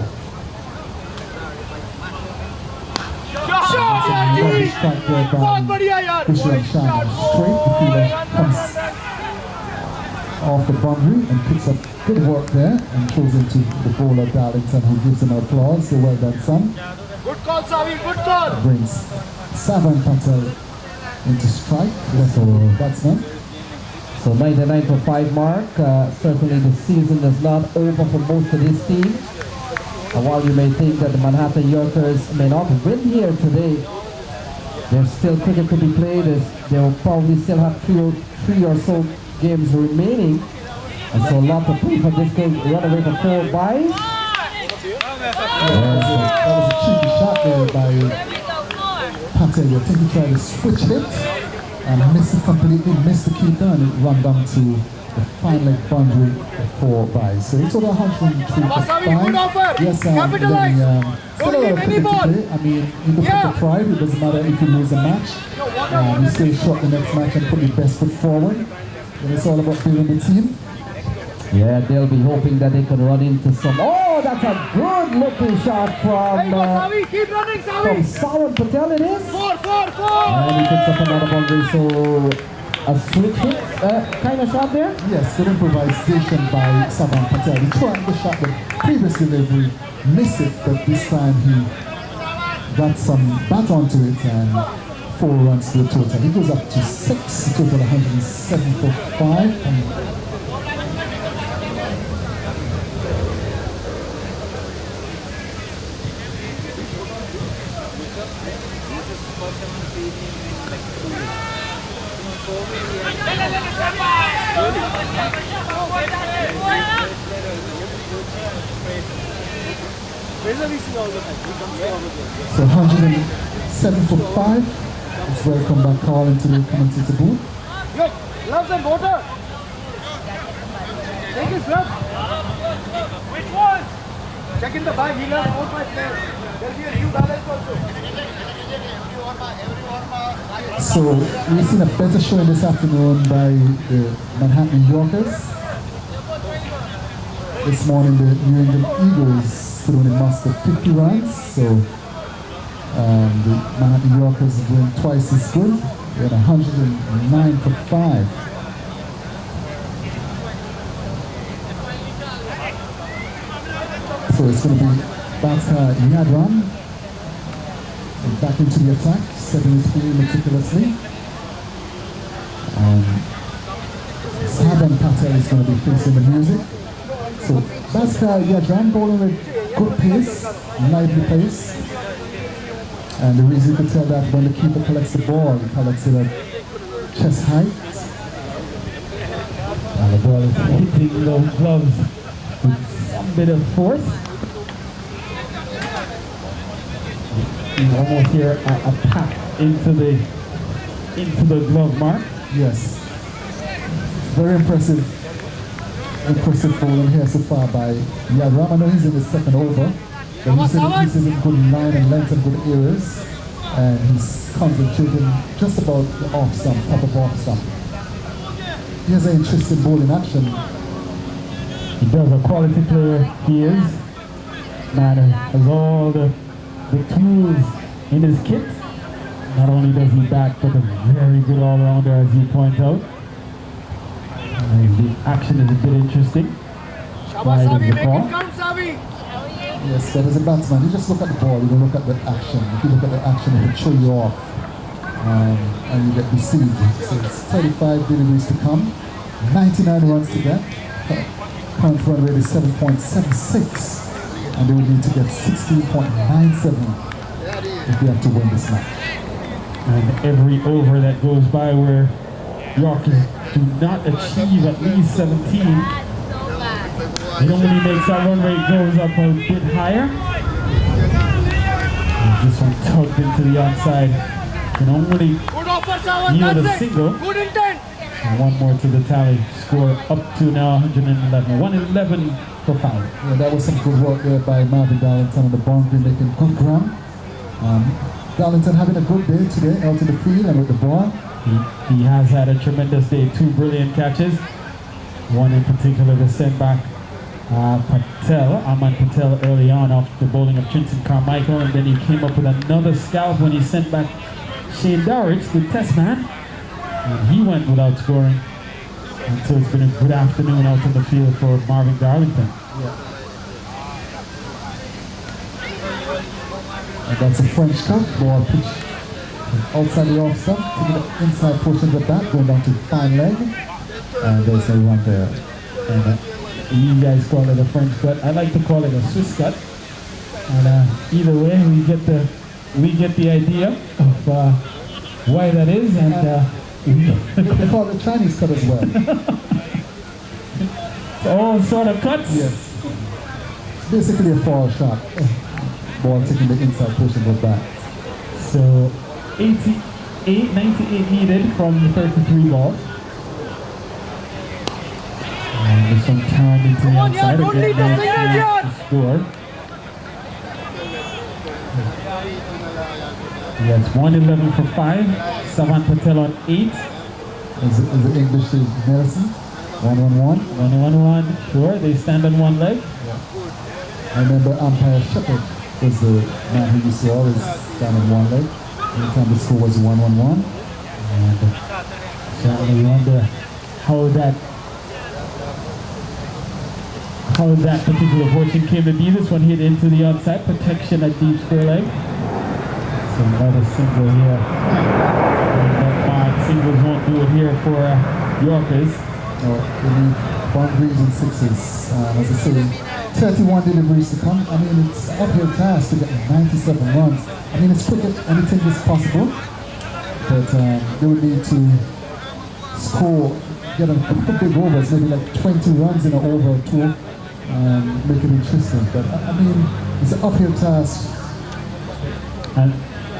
Shot, Yarji. Strike there बहुत by बढ़िया यार. Christian Sharma. Straight. The fielder comes off the boundary and picks up good work there and throws into the bowler Darlington, who gives him applause. So well done, son. Good call, Savi. Good call. Brings Savan Patel into strike. That's a batsman. So 99 for 5 mark. Certainly the season is not over for most of this team. And while you may think that the Manhattan Yorkers may not win here today, there's still cricket to be played. They will probably still have three or so games remaining. And so a lot to play for this game. Run away for 4 byes. That was a cheeky shot there by Patel. I think he tried to switch it and missed it completely, missed the keeper, and it ran down to the fine leg boundary for 4 byes. So it's over 103 for 5. Yes, Capitalize. still a lot of cricket to play. I mean, you can put the pride. It doesn't matter if you lose a match. You stay short the next match and put your best foot forward. And it's all about building the team. Yeah, they'll be hoping that they can run into some. Oh, that's a good looking shot from Hey, Savi. Keep running, Savi. Savan Patel it is. 4. And he picks up another boundary, so a switch hit kind of shot there. Yes, good improvisation by Savan Patel. He tried the shot the previous delivery, missed it, but this time he got some bat onto it and 4 runs to the total. He goes up to 6, total 107 for 5. And so 107 for 5. Let's welcome back Carl into the commentator booth. Yo, gloves and water. Take his gloves. Which one? Check in the bag. He loves 4, 5 players. There'll be a new balance also. So we've seen a better showing this afternoon by the Manhattan Yorkers. This morning the New England Eagles threw in a must of 50 runs. So the Manhattan Yorkers are doing twice as good. They're at 109 for 5. So it's going to be Batsman Yadram back into the attack, setting his play meticulously. Savan Patel is going to be facing the music. So Bhaskar Yadram bowling with good pace, lively pace. And the reason you could tell that when the keeper collects the ball, he collects it at chest height. And the ball is hitting those gloves with some bit of force. You almost hear a pat into the glove mark. Yes. Very impressive bowling here so far by Yadram. I know he's in the second over, but he's in good line and length and good areas, and he's concentrating just about the off stump, top of off stump. He has an interesting bowling action. He does, a quality player he is. Man has all the tools in his kit. Not only does he bat, but a very good all-rounder, as you point out. The action is a bit interesting. Shabash, Wide Savi. of the Make ball. it count, Savi. Yes, but as a batsman, you just look at the ball, you don't look at the action. If you look at the action, it will throw you off, and you get deceived. So it's 35 deliveries to come, 99 runs to get. Current run rate is 7.76, and they will need to get 16.97 if they have to win this match. And every over that goes by where Yorkers do not achieve at least 17, it only makes that run rate goes up a bit higher. And this one tugged into the onside. Can only Good offer, Sawan. yield a That's it. single. Good intent. And one more to the tally. Score up to now 111. 111 for 5. Yeah, that was some good work there by Marvin Darlington on the boundary, making good ground. Darlington having a good day today out in the field and with the ball. He has had a tremendous day. 2 brilliant catches. One in particular to send back Ahmad Patel early on off the bowling of Trinson Carmichael, and then he came up with another scalp when he sent back Shane Dowridge, the test man, and he went without scoring. And so it's been a good afternoon out in the field for Marvin Darlington. And that's a French cup ball pitch outside the off stump, taking the inside portion of the bat, going down to fine leg. And there's no run there. And you guys call it a French cut. I like to call it a Swiss cut. And either way, we get the idea of why that is, and They call it Chinese cut as well. all sort of cuts. Yes. It's basically a foul shot. Ball taking the inside portion of the bat. So 98 needed from the 33 ball. And this one turned into the Come on, outside yeah, don't again. leave the singles yet. To score. Yes, 111 for 5. Savan Patel on 8. Is the English is Nelson? 1-1-1. 1-1-1. Sure, they stand on one leg. I remember umpire Shepherd was the man who used to always stand on one leg. Anytime the score was 1-1-1. And certainly wonder how that particular fortune came to be. This one hit into the outside, protection at deep square leg. So another single here. And that singles won't do it here for Yorkers. No, we need boundaries and sixes. As I say, 31 deliveries to come. I mean, it's an uphill task to get 97 runs. I mean, it's quick, anything is possible. But they would need to score, get a couple big overs, maybe like 20 runs in an over or two, make it interesting. But I mean, it's an uphill task.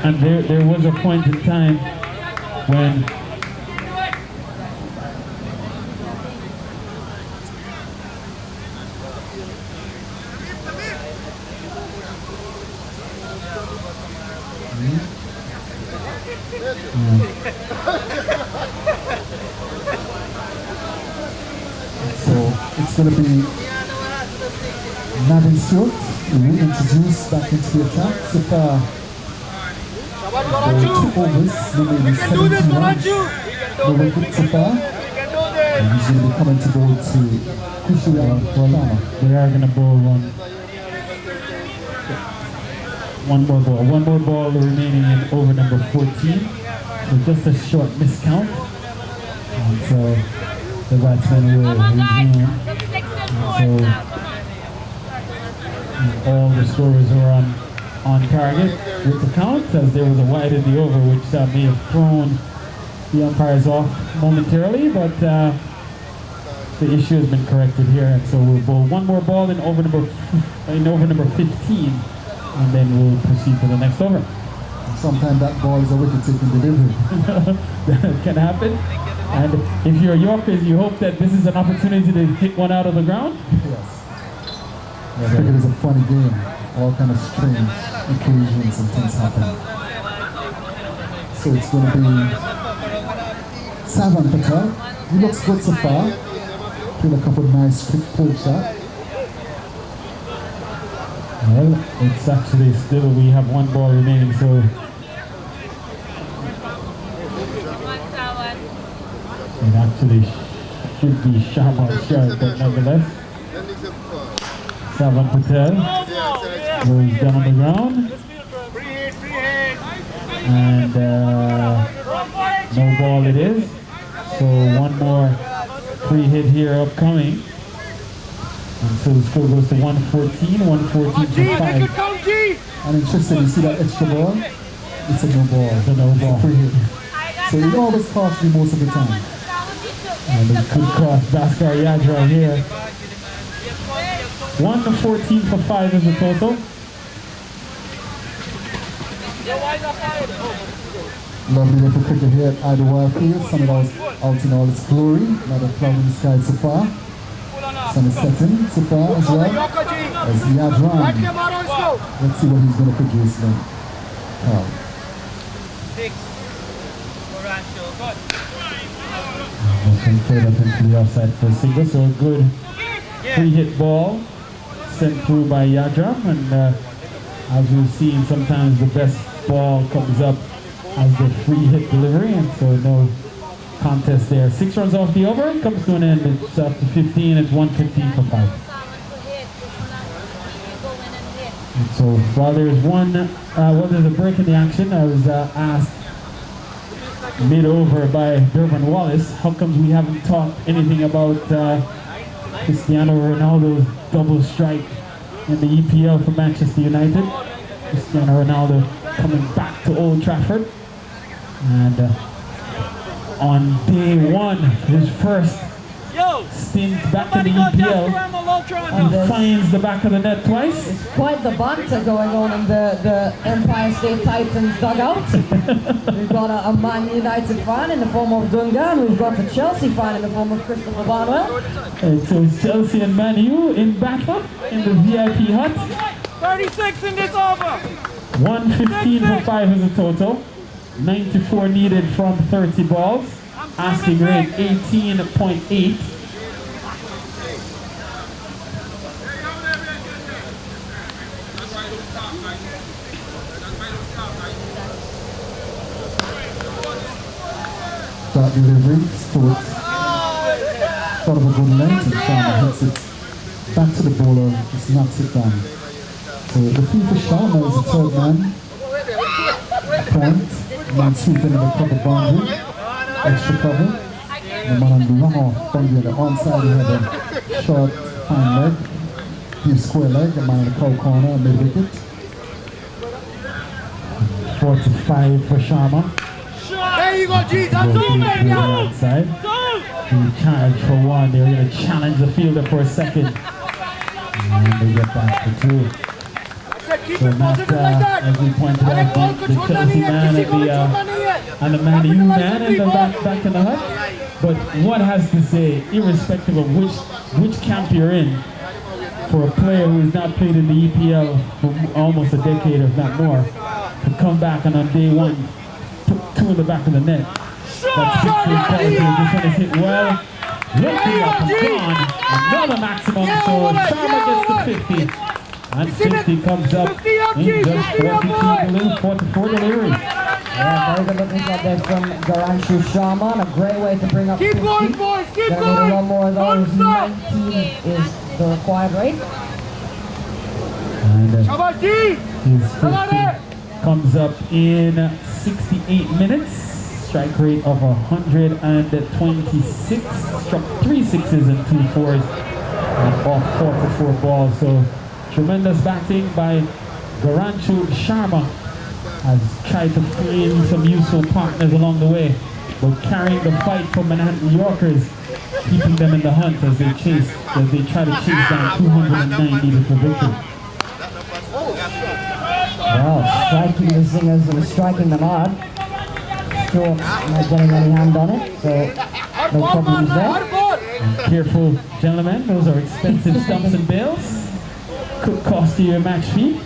And there was a point in time when So it's going to be Navin Stewart reintroduced back into the attack. So far, Sawan, the Goranju. 2 overs, no maybe We can do this, 17 runs. Goranju. No wicket so far. We can do this. And he's going to be coming to go to Kushira Kuala. they are going to bowl one more ball. One more ball remaining in over number 14. So just a short miscount. And so the batsman will resume. So all the scorers are on target with the count, as there was a wide in the over, which may have thrown the umpires off momentarily, but the issue has been corrected here, and so we'll bowl one more ball in over number 15, and then we'll proceed to the next over. Sometimes that ball is a wicket-taking delivery. That can happen. And if you're Yorkers, you hope that this is an opportunity to hit one out of the ground. Yes. Yeah, cricket is a funny game. All kind of strange occasions and things happen. So it's going to be Savan Patel. He looks good so far. Played a couple of nice quick pull shots. Well, it's actually still, we have one ball remaining, so it actually should be sharp on sharp, but nonetheless, Savan Patel goes down on the ground, and no ball it is. So one more free hit here upcoming. And so the score goes to 114 for G, make it 5. count, G. And interesting, you see that extra ball? It's a no ball. It's a no ball. Free hit. So it always costs me most of the time. And it could cost Bhaskar Yadra here. 1-14 for 5 is the total. Lovely little cricket here at Idlewild Field. Sun is out in all its glory. Another cloudy sky so far. Sun is setting so far as well. As Yadran. Let's see what he's going to produce then. Oh. 6. Motion played up into the offside for a single, so a good free hit ball sent through by Yadram. And as we've seen, sometimes the best ball comes up as the free hit delivery, and so no contest there. 6 runs off the over, comes to an end. It's up to 15, it's 115 for 5. And so while there's there's a break in the action, I was asked mid-over by Durban Wallace, how comes we haven't talked anything about Cristiano Ronaldo's double strike in the EPL for Manchester United. Cristiano Ronaldo coming back to Old Trafford, and on day 1, his first stint back in the EPL, he finds the back of the net twice. It's quite the banter going on in the Empire State Titans dugout. We've got a Man United fan in the form of Dunga, and we've got a Chelsea fan in the form of Christopher Barnwell. And so it's Chelsea and Man U in backup in the VIP hut. 36 in this over. 115 for 5 is the total. 94 needed from 30 balls. Asking rate 18.8. That delivery, Stewart thought of a good length and Sharma hits it back to the bowler, just knocks it down. So the fee for Sharma is the third man. Point, man sweeping in the cover boundary, extra cover. The man on the long off boundary on the onside, he had a short, fine leg, deep square leg, the man in the cow corner, mid wicket. 45 for Sharma. There you go, G. That's all, man. Outside. He charged for 1. They're going to challenge the fielder for a second. And they get back for 2. Keep So it positive like that. as we pointed out, the Chelsea man and the Man U man in the back in the hut. But one has to say, irrespective of which camp you're in, for a player who has not played in the EPL for almost a decade, if not more, to come back and on day 1 put 2 in the back of the net. That's good quality. This one is hit well. Looking up and gone. Another maximum. So Sharma gets to 50. And 50 comes up in just 44 delivery. Yeah, very good looking shot there from Garanshu Sharma. A great way to bring up 50. Keep going, boys. Keep Gonna going. need one more of those. Don't stop. 19 is the required rate. And Shabash, G. his 50 comes up in 68 minutes. Strike rate of 126. Struck 3 6s and 2 4s. And off 44 balls. So tremendous batting by Garanshu Sharma. Has tried to find some useful partners along the way, but carrying the fight for Manhattan Yorkers, keeping them in the hunt as they try to chase down 209 needed for victory. Well, striking the Zingers and striking them hard. Short, not getting any hand on it, so no problems there. And careful, gentlemen, those are expensive stumps and bails. Could cost you a match fee.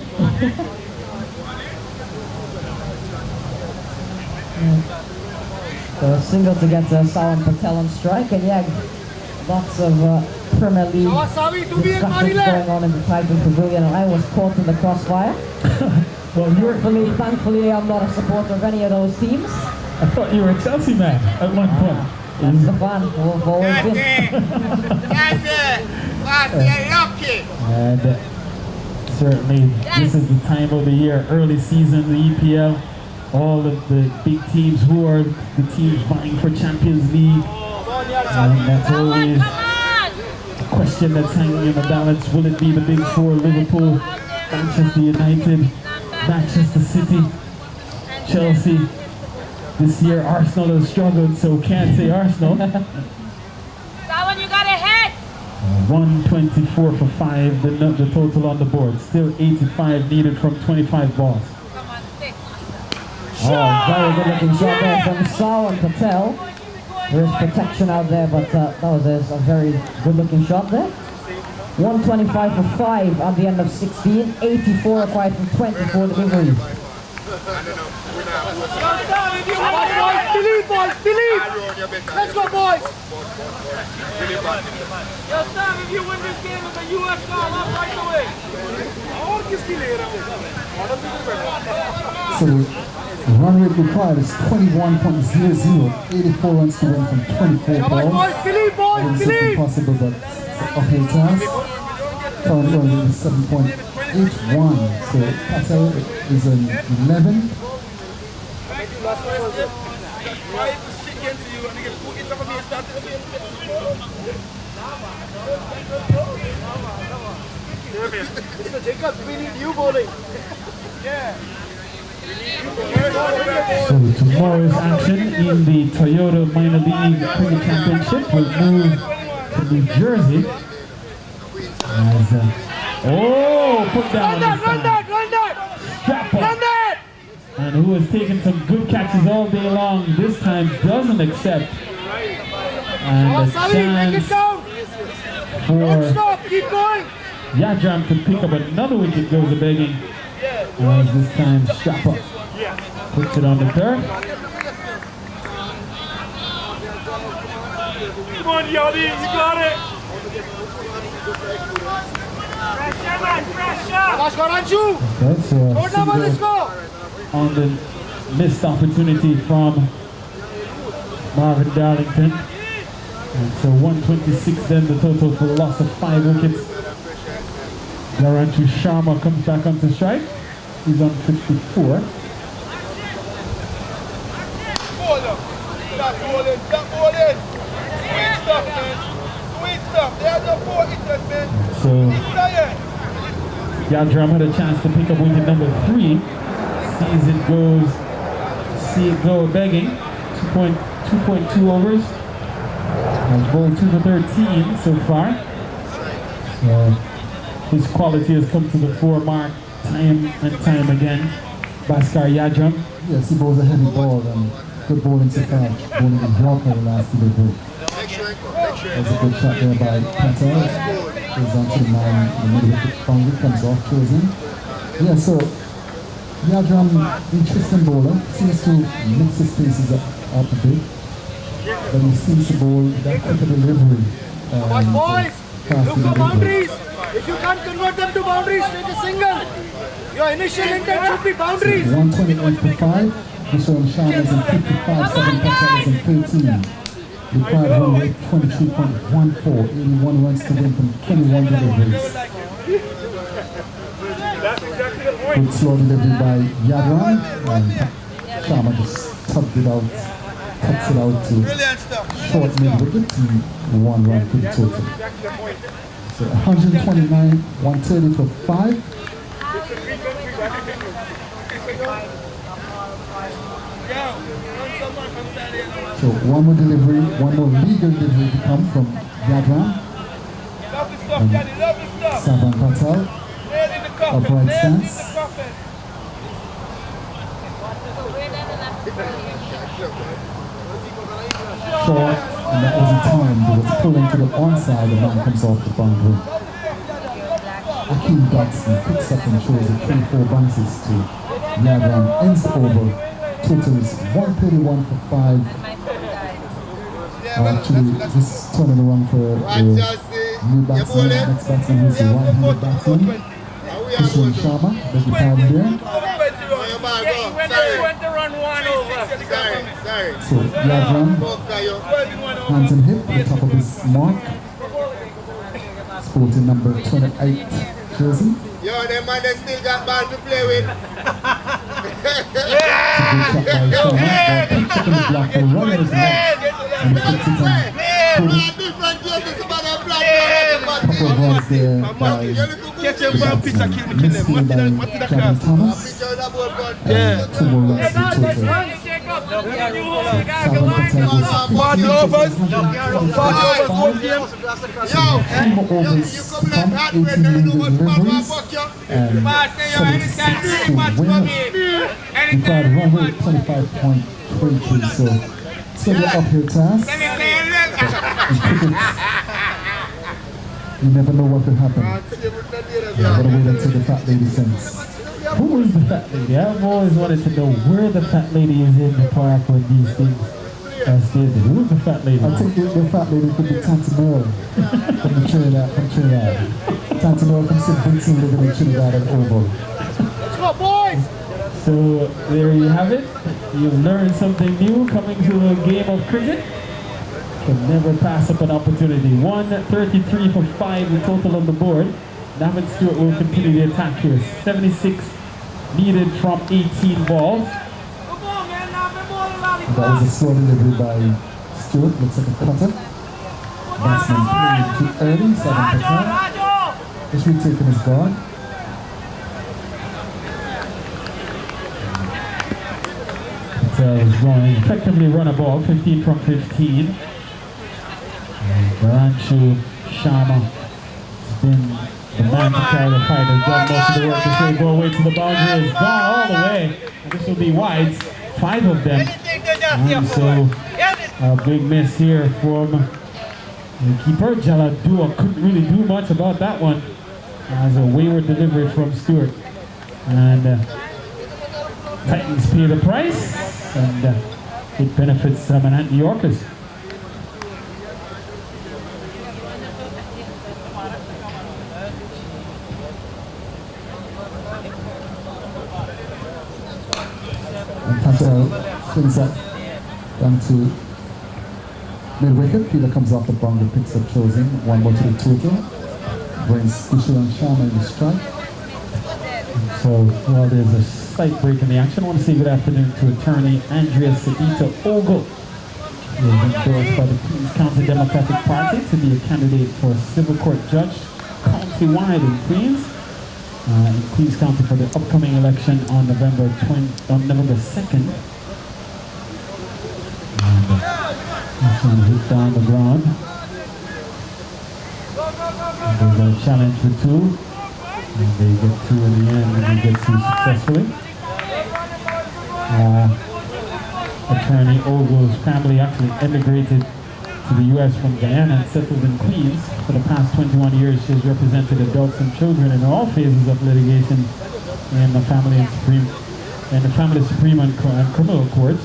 So a single to get Sawan Patel on strike, and yeah, lots of Premier League discussions going on in the Titan Pavilion, and I was caught in the crossfire. Well, Thankfully, I'm not a supporter of any of those teams. I thought you were a Chelsea man at one point. That's the fan. I've always been. And certainly, this is the time of the year, early season, the EPL. All of the big teams who are the teams vying for Champions League. And that's always a question that's hanging in the balance. Will it be the big 4, Liverpool, Manchester United, Manchester City, Chelsea? This year Arsenal has struggled, so can't say Arsenal. got a hit. 124 for 5, the total on the board. Still 85 needed from 25 balls. Come on, 6. Oh, very good looking shot there from Sawan Patel. There is protection out there, but that was a very good looking shot there. 125 for 5 at the end of 16. 84 acquired from 24 deliveries. Believe, boys, believe. Let's go, boys. Yo, Sam, if you win this game with a US call up right away. So the run rate required is 21.00, 84 runs to win from 24 Come on, balls. boys, believe, boys, It's believe. impossible, but it's an uphill task. Current run rate is 7.81, so Patel is an 11. Mr. Jacobs, we need you bowling. So tomorrow's action in the Toyota Minor League Cricket Championship will move to New Jersey. As, put down this Run time. that. Strapper. Run that. And who has taken some good catches all day long, this time doesn't accept. And a Sally, make it chance count. for Don't stop, keep going. Yajram to pick up another wicket goes a begging. As this time Strapper puts it on the turf. Come on, Yodi, you got it. Pressure, man, pressure. Let's go, Ranju. Okay, so a Let's single go. on the missed opportunity from Marvin Darlington. And so 126 then the total for the loss of 5 wickets. Larantu Sharma comes back onto strike. He's on 54. Stop bowling. Sweet stuff, man. Sweet stuff. There's no 4 hitters, man. So Yadram had a chance to pick up wicket number 3. See it go begging. 2.2 overs. Has bowled 2 for 13 so far. So his quality has come to the fore mark time and time again. Bhaskar Yadram. Yes, he bowls a heavy ball and good bowling so far. Bowling in Yorker the last delivery. That's a good shot there by Patel. Goes on to the man in the middle of the boundary, comes off, throws in. Yeah, so Yadram, interesting bowler, seems to mix his paces up a bit. But he seems to bowl that quicker delivery. But boys, look for boundaries. If you can't convert them to boundaries, take a single. Your initial intent should be boundaries. 128 for 5. Vishal Sharma is in 55, 7 Patel is in 13. Required run rate 23.14, 81 runs to win from 21 deliveries. Good slow delivery by Yadram, and Sharma just tucks it out to short mid wicket and 1 run to the total. So 129, 130 for 5. So one more delivery, one more legal delivery to come from Yadram. Saban Patel, upright stance. Short, and that wasn't timed. It was pulling to the onside, the man comes off the boundary. Akeem Dodson picks up and shows it 24 bounces to Yadram, ends the over. Total is 131 for 5. Actually, this is turning around for the new batsman, next batsman who's the right-handed batsman. Vishal Sharma, beg your pardon there. So Yadram, hands and hip at the top of his mark. Sporting number 28 jersey. Yo, them man they still got ball to play with. Picks up in the block, the runner is left, and he puts it on. Couple of runs there by misfield by Gavin Thomas. 2 more runs to the total. 40 overs. 40 overs, one game. Over overs come, 18 deliveries, and 76 to win. We've got run rate 25.23, so it's going to be an uphill task. In cricket, you never know what could happen. Gotta wait until the fat lady sends. Who is the fat lady? I've always wanted to know where the fat lady is in the park when these things are stated. Who is the fat lady? I think the fat lady could be Tante Merle from Trinidad. Tante Merle from St. Vincent living in Trinidad and Oval. Let's go, boys! So there you have it. You've learned something new coming to a game of cricket. Can never pass up an opportunity. 133 for 5 the total on the board. Navin Stewart will continue the attack here. 76 needed from 18 balls. That was a slow delivery by Stewart. Looks like a cutter. Batsman playing too early. 7%. Just retaking his guard. He's going effectively run a ball. 15 from 15. Garanchu Sharma has been the man to carry the fight. Has done most of the work to say go away to the boundary. Has gone all the way. And this will be wides. 5 of them. And so a big miss here from the keeper. Jaladua couldn't really do much about that one. As a wayward delivery from Stewart. And Titans pay the price. And it benefits Manhattan Yorkers. Pantel swings up down to mid-wicket. Fielder comes off the boundary, picks up chosen. 1 more to the total. Brings Kushal and Sharma in the strike. So while there's a slight break in the action, I want to say good afternoon to attorney Andrea Sabita Ogle, who is endorsed by the Queens County Democratic Party to be a candidate for a civil court judge county-wide in Queens. In Queens County for the upcoming election on November 2nd. And this one hit down the ground. And there's a challenge for 2. And they get 2 in the end, and they get 2 successfully. Attorney Ogle's family actually emigrated to the U.S. from Guyana and settled in Queens. For the past 21 years, she has represented adults and children in all phases of litigation in the family Supreme and criminal courts.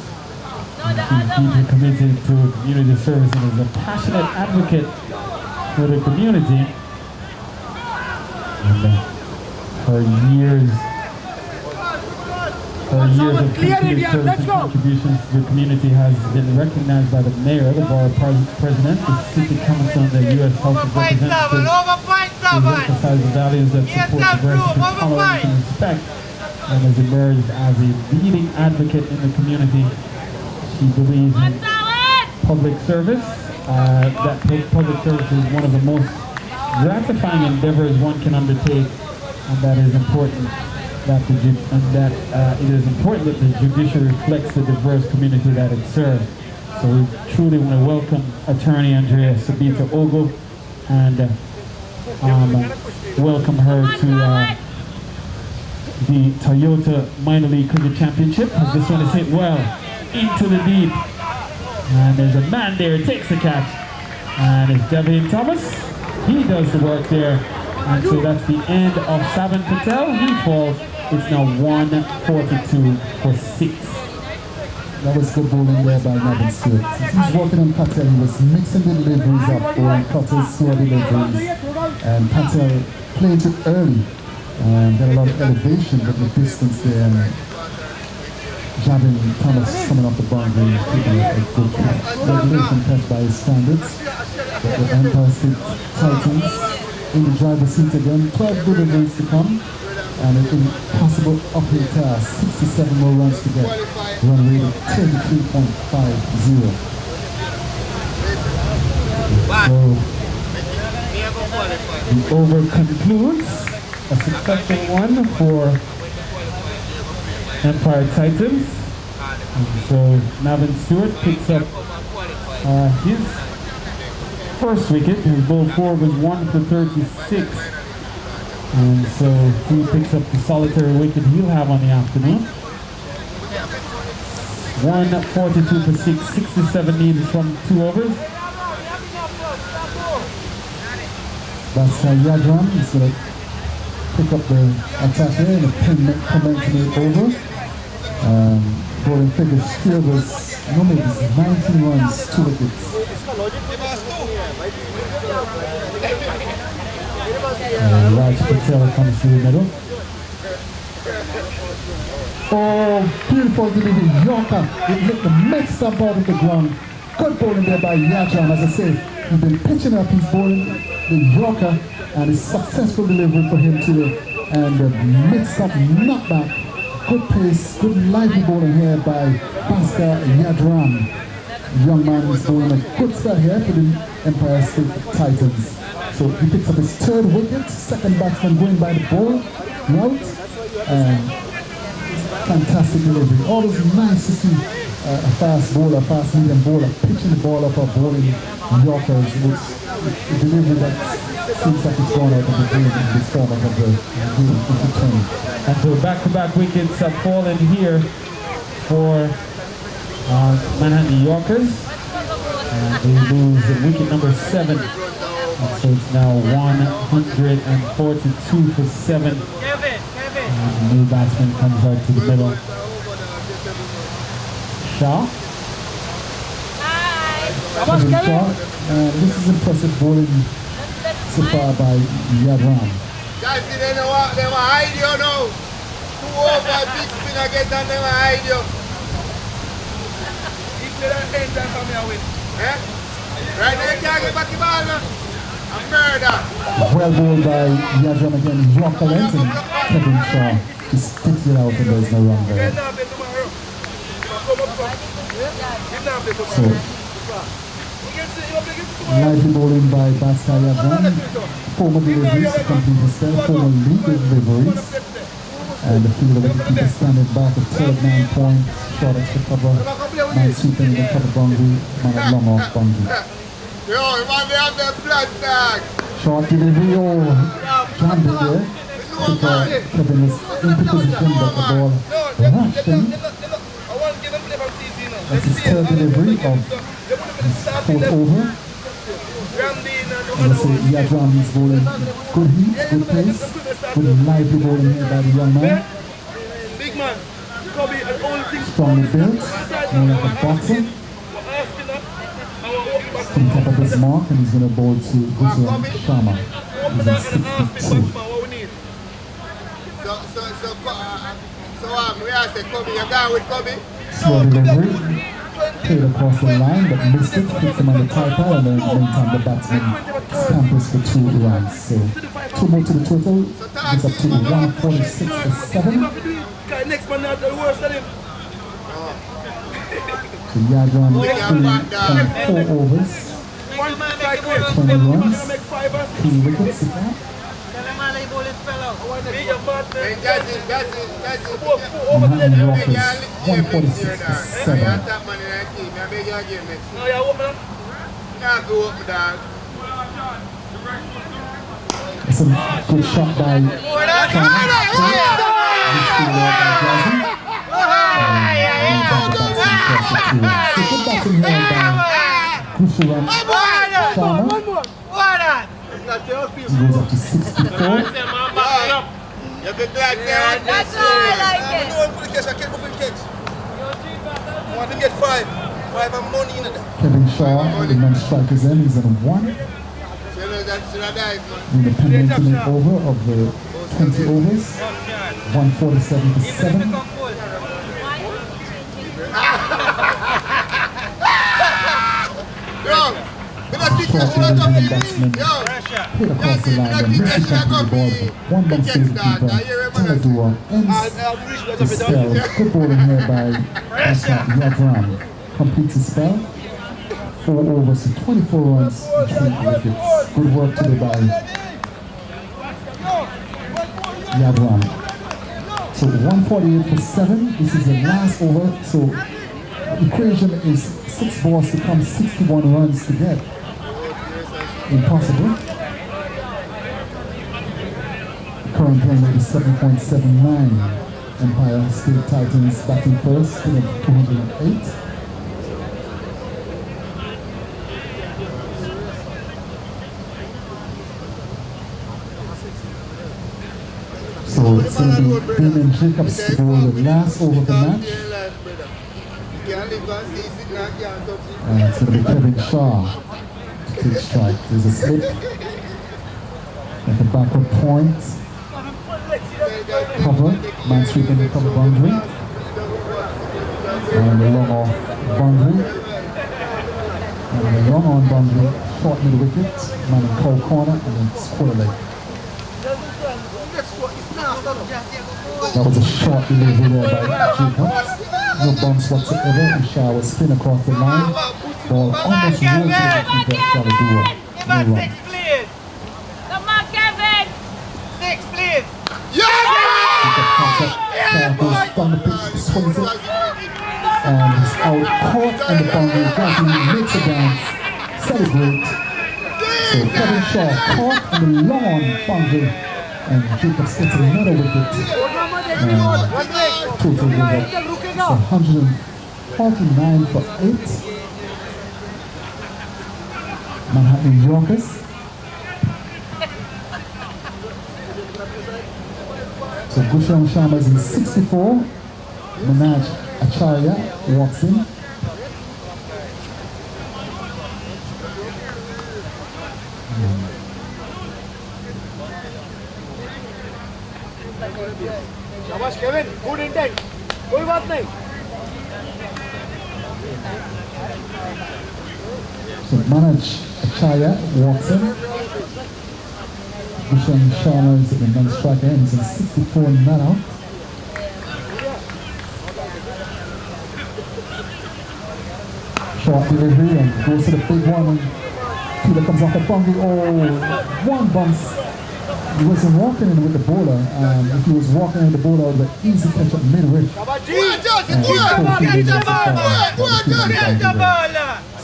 And she's deeply committed to community service and is a passionate advocate for the community. And her years of continued service and contributions to the community has been recognized by the mayor, the borough president, the city council, and the U.S. House of Representatives. Who emphasize the values that support diversity, tolerance, and respect, and has emerged as a leading advocate in the community. She believes in public service. That public service is one of the most gratifying endeavors one can undertake, and that is important. It is important that the judiciary reflects the diverse community that it serves. So we truly want to welcome attorney Andrea Sabita Ogle and welcome her to the Toyota Minor League Cricket Championship. As this one is hit well into the deep. And there's a man there, takes the catch. And it's Javin Thomas. He does the work there. And so that's the end of Savan Patel. He falls. It's now 142 for 6. That was good bowling there by Navin Stewart. He's working on Patel. He was mixing the deliveries up, bowling cutters, slow deliveries. And Patel played too early. Got a lot of elevation, but the distance there. And Javin Thomas coming off the boundary, taking a good catch. Regulation catch by his standards. But the Empire State Titans in the driver's seat again. 12 deliveries to come. And an impossible uphill task. 67 more runs to get. Run rate of 33.50. So the over concludes. A successful one for Empire Titans. So Navin Stewart picks up his first wicket. His ball 4 was 1 for 36. And so he picks up the solitary wicket he'll have on the afternoon. 142 for 6, 67 needed from 2 overs. Bhaskar Yadram is going to pick up the attack here in a penultimate over. Bowling figure still was no misses, 19 runs, 2 wickets. Raj Patel comes to the middle. Oh, beautiful delivery, Yorker. It hit the mixed up out of the ground. Good bowling there by Yadram. As I say, he's been pitching up his bowling, the Yorker, and it's successful delivery for him today. And the mixed up knockback. Good pace, good lively bowling here by Bhaskar Yadram. Young man is bowling a good start here for the Empire State Titans. So he picks up his 3rd wicket, second batsman going by the ball route. Fantastic delivery. Always nice to see a fast bowler, fast medium bowler pitching the ball up or bowling Yorkers. It's a delivery that seems like it's gone out of the game in this format of the game into T20. And so back-to-back wickets have fallen here for Manhattan Yorkers. And they lose wicket number 7. And so it's now 142 for 7. And the new batsman comes out to the middle. Shaw. Kevin Shaw. This is impressive bowling so far by Yadram. Guys, they don't want them hide you now. 2 over, big spin again, and them hide you. If they don't end that from here with. Eh? Right now, you can't get back the ball now. A murder. Well bowled by Yadram again. Yorker length and Kevin Shaw just sticks it out and there's no run there. So, lively bowling by Bhaskar Yadram. Former deliveries to complete the spell, former legal deliveries. And the fielder with the keeper standing back at 3rd 9 point. Short extra cover. Man sweeping in the cover boundary. Man at long off boundary. Yo, you want to have the blood tag. Short delivery, oh, jammed it there. Kevin was in position, but the ball rushed him. That's his 3rd delivery of his 4th over. As I say, Yadram is bowling good heat, good pace, good lively bowling here by the young man. Big man, Strongly built, more like a boxer. On top of his mark, and he's going to bowl to Gujran Sharma. He's in 62. We are saying, Kobe, you're down with Kobe? Slow delivery, played across the line, but missed it, hits him on the tie pile, and then in the meantime the batsman scampers for 2 runs. So 2 more to the total, it's up to 146 for 7. Next man not the worst than him. So Yadram is 4 overs, 20 runs, 3 wickets if that. Manhattan Yorkers 146 for 7. It's a good shot by good batting here by Gujran Sharma. He goes up to 64. That's how I like it. I want to get 5. 5 and money in it. Kevin Shaw, the non-strikers end, he's on 1. In the penultimate over of the 20 overs. 147 for 7. Short delivery batsman hit across the line and missed the ball, but 1 ball saves the keeper. Taladua ends the spell. Good bowling here by Bhaskar Yadram. Completes the spell. 4 overs to 24 runs and 3 wickets. Good work today by Yadram. So 148 for 7. This is the last over. So equation is 6 balls to come 61 runs to get. Impossible. Current run rate is 7.79. Empire State Titans batting first, in at 208. So it's going to be Damon Jacobs to go the last over of the match. And it's going to be Kevin Shaw to take strike. There's a slip at the backward point. Cover, man sweeping the cover boundary. And a long off boundary. And a long on boundary, short mid wicket, man in cold corner, and then square leg. That was a short delivery there by Jacobs. No bumps whatsoever, and Shaw was spin across the line. Ball almost rolled to the keeper, Saladua. No run. 6, please. Come on, Kevin. 6, please. Shaw goes down the pitch, swings it, and he's out caught on the boundary. Jasmine makes a dance, celebrate. So Kevin Shaw caught on the long boundary, and Jacobs gets another wicket. And total goes up. So 149 for 8. Manhattan Yorkers. So Gushram Sharma is in 64. Manaj Acharya walks in. शाबाश Kevin, good intent, कोई बात नहीं. So Manaj Acharya walks in. Gushram Sharma is the men's striker, and he's in 64 not out. Short delivery and goes to the big one, and Peter comes off the boundary. Oh, one bounce. He wasn't walking in with the bowler. If he was walking in with the bowler, it would have been easy catch up mid-wicket.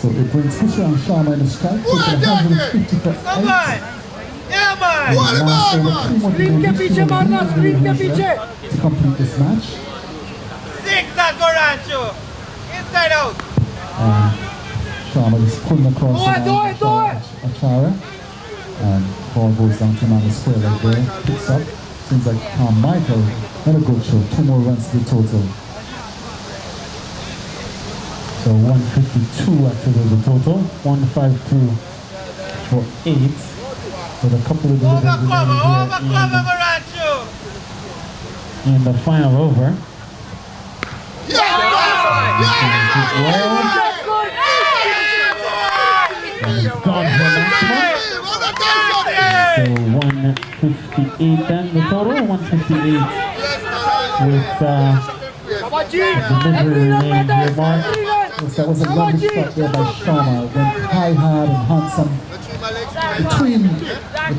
So it brings Gushram Sharma in the strike, taking 150 for 8. Screen के पीछे मारना, screen के पीछे. To complete this match. 6, that's Gorancho. Inside out. Sharma is pulling across Acharya, and ball goes down to him on the square right there, picks up. Seems like Michael had a good show, 2 more runs to the total. So 152 actually the total, 152 for 8. With a couple of deliveries in the final over. Gone for next one. So 158 then the total, 158 with delivery remaining here, Mark. Yes, that was a lovely shot there by Sharma. Went high, hard and handsome between the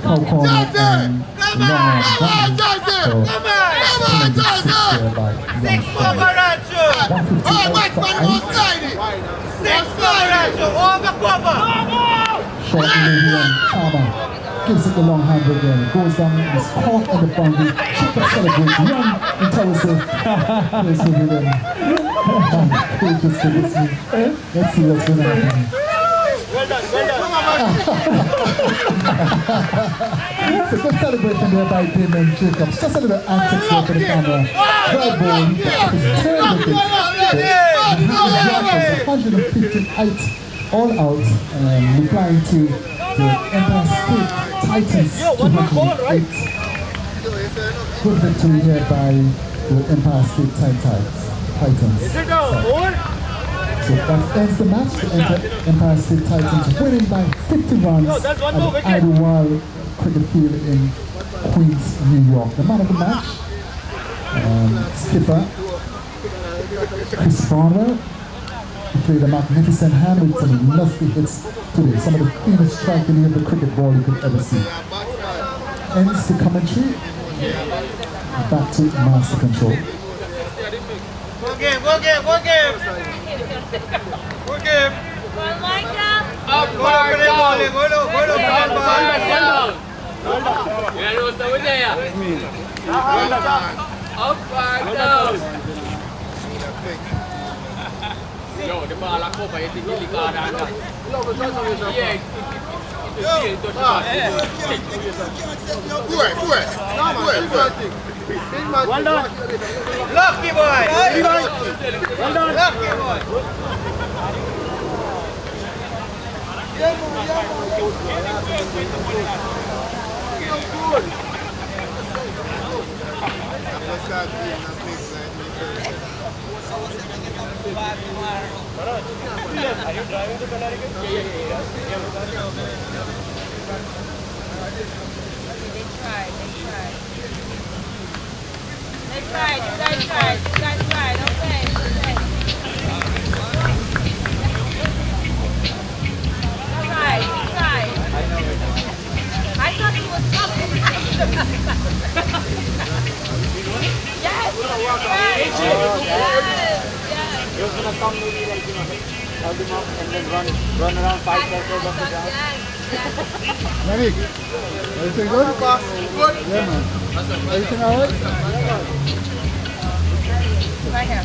cow corner and the long arm boundary. So tremendous 6 there by young Sharma. 158 for 8. Short delivery and Sharma gives it the long hand again. It goes down, is caught on the boundary. Chip up celebrates, run and tells the place with him. Just forgets me. Let's see what's going to happen. Well done, well done. It's a good celebration there by Damon Jacobs. Just a little antics there for the camera. Well ball, he gets up his turn with it. 158 all out, replying to the Empire State Titans 208. Good victory here by the Empire State Titans. Is it over? So that ends the match. The Empire State Titans winning by 50 runs at the Idlewild Cricket Field in Queens, New York. The man of the match, skipper Chris Barnwell. He played a magnificent hand with some lusty hits today. Some of the cleanest striking of the cricket ball you could ever see. Ends the commentary. Back to master control. Go game, go game, go game. Good game. Well, like that. Up, go Well done. Lucky boy. Well done. Lucky boy. They tried. You guys tried. Okay. You tried. I thought it was tough. Yes. You're gonna come maybe like, hold him up and then run around 5 circles up the ground. Yes. Yannick, everything good? Good. Yeah, man. Everything all right? Right here.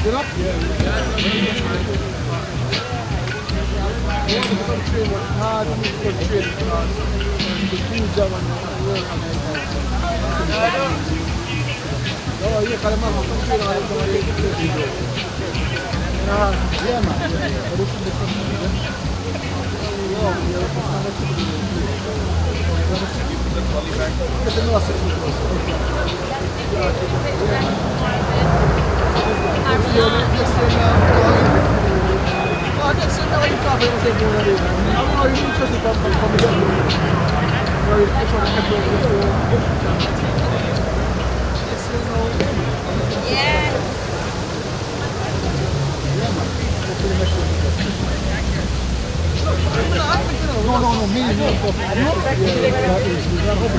Get up? Yeah, man. Yeah. No, me. There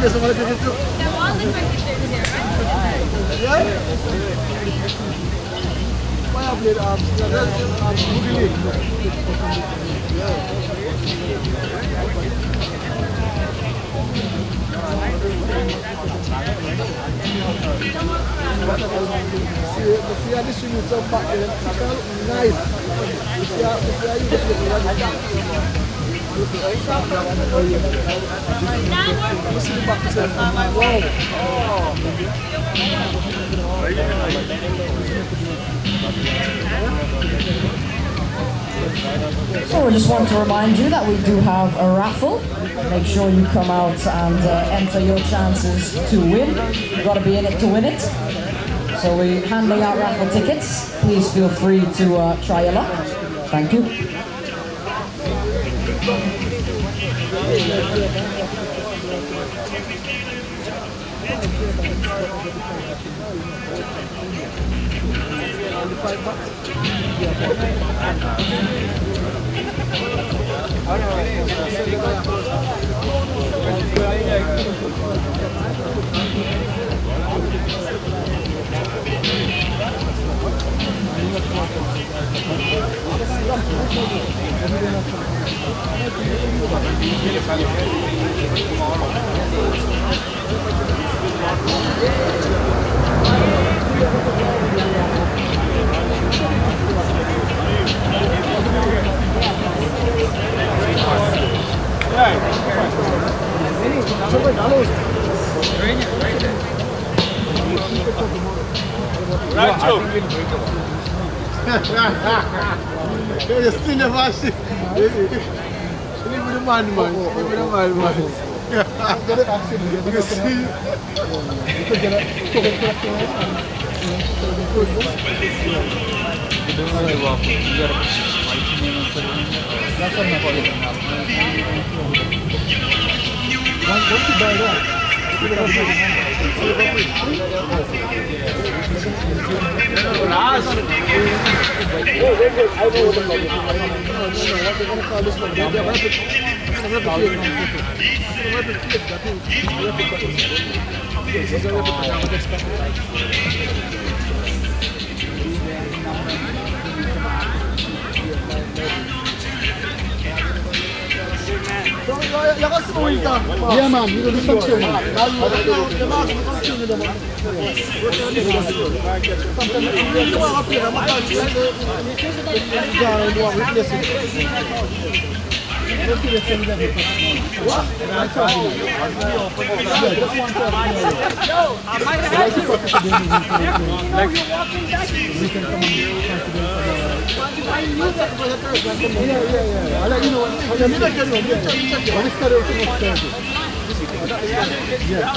was a cricket here, right? Why I played Boogie League? See how this unit's up back there. Nice. You see how you get the back itself. So we just want to remind you that we do have a raffle. Make sure you come out and enter your chances to win. You've got to be in it to win it. So we're handing out raffle tickets. Please feel free to try your luck. Thank you. You still never see. Leave the man. You see. Once you buy that, You got some more time. Yeah, man, you know, this one too, man. I'll let you know when it's got everything upstairs. Yeah.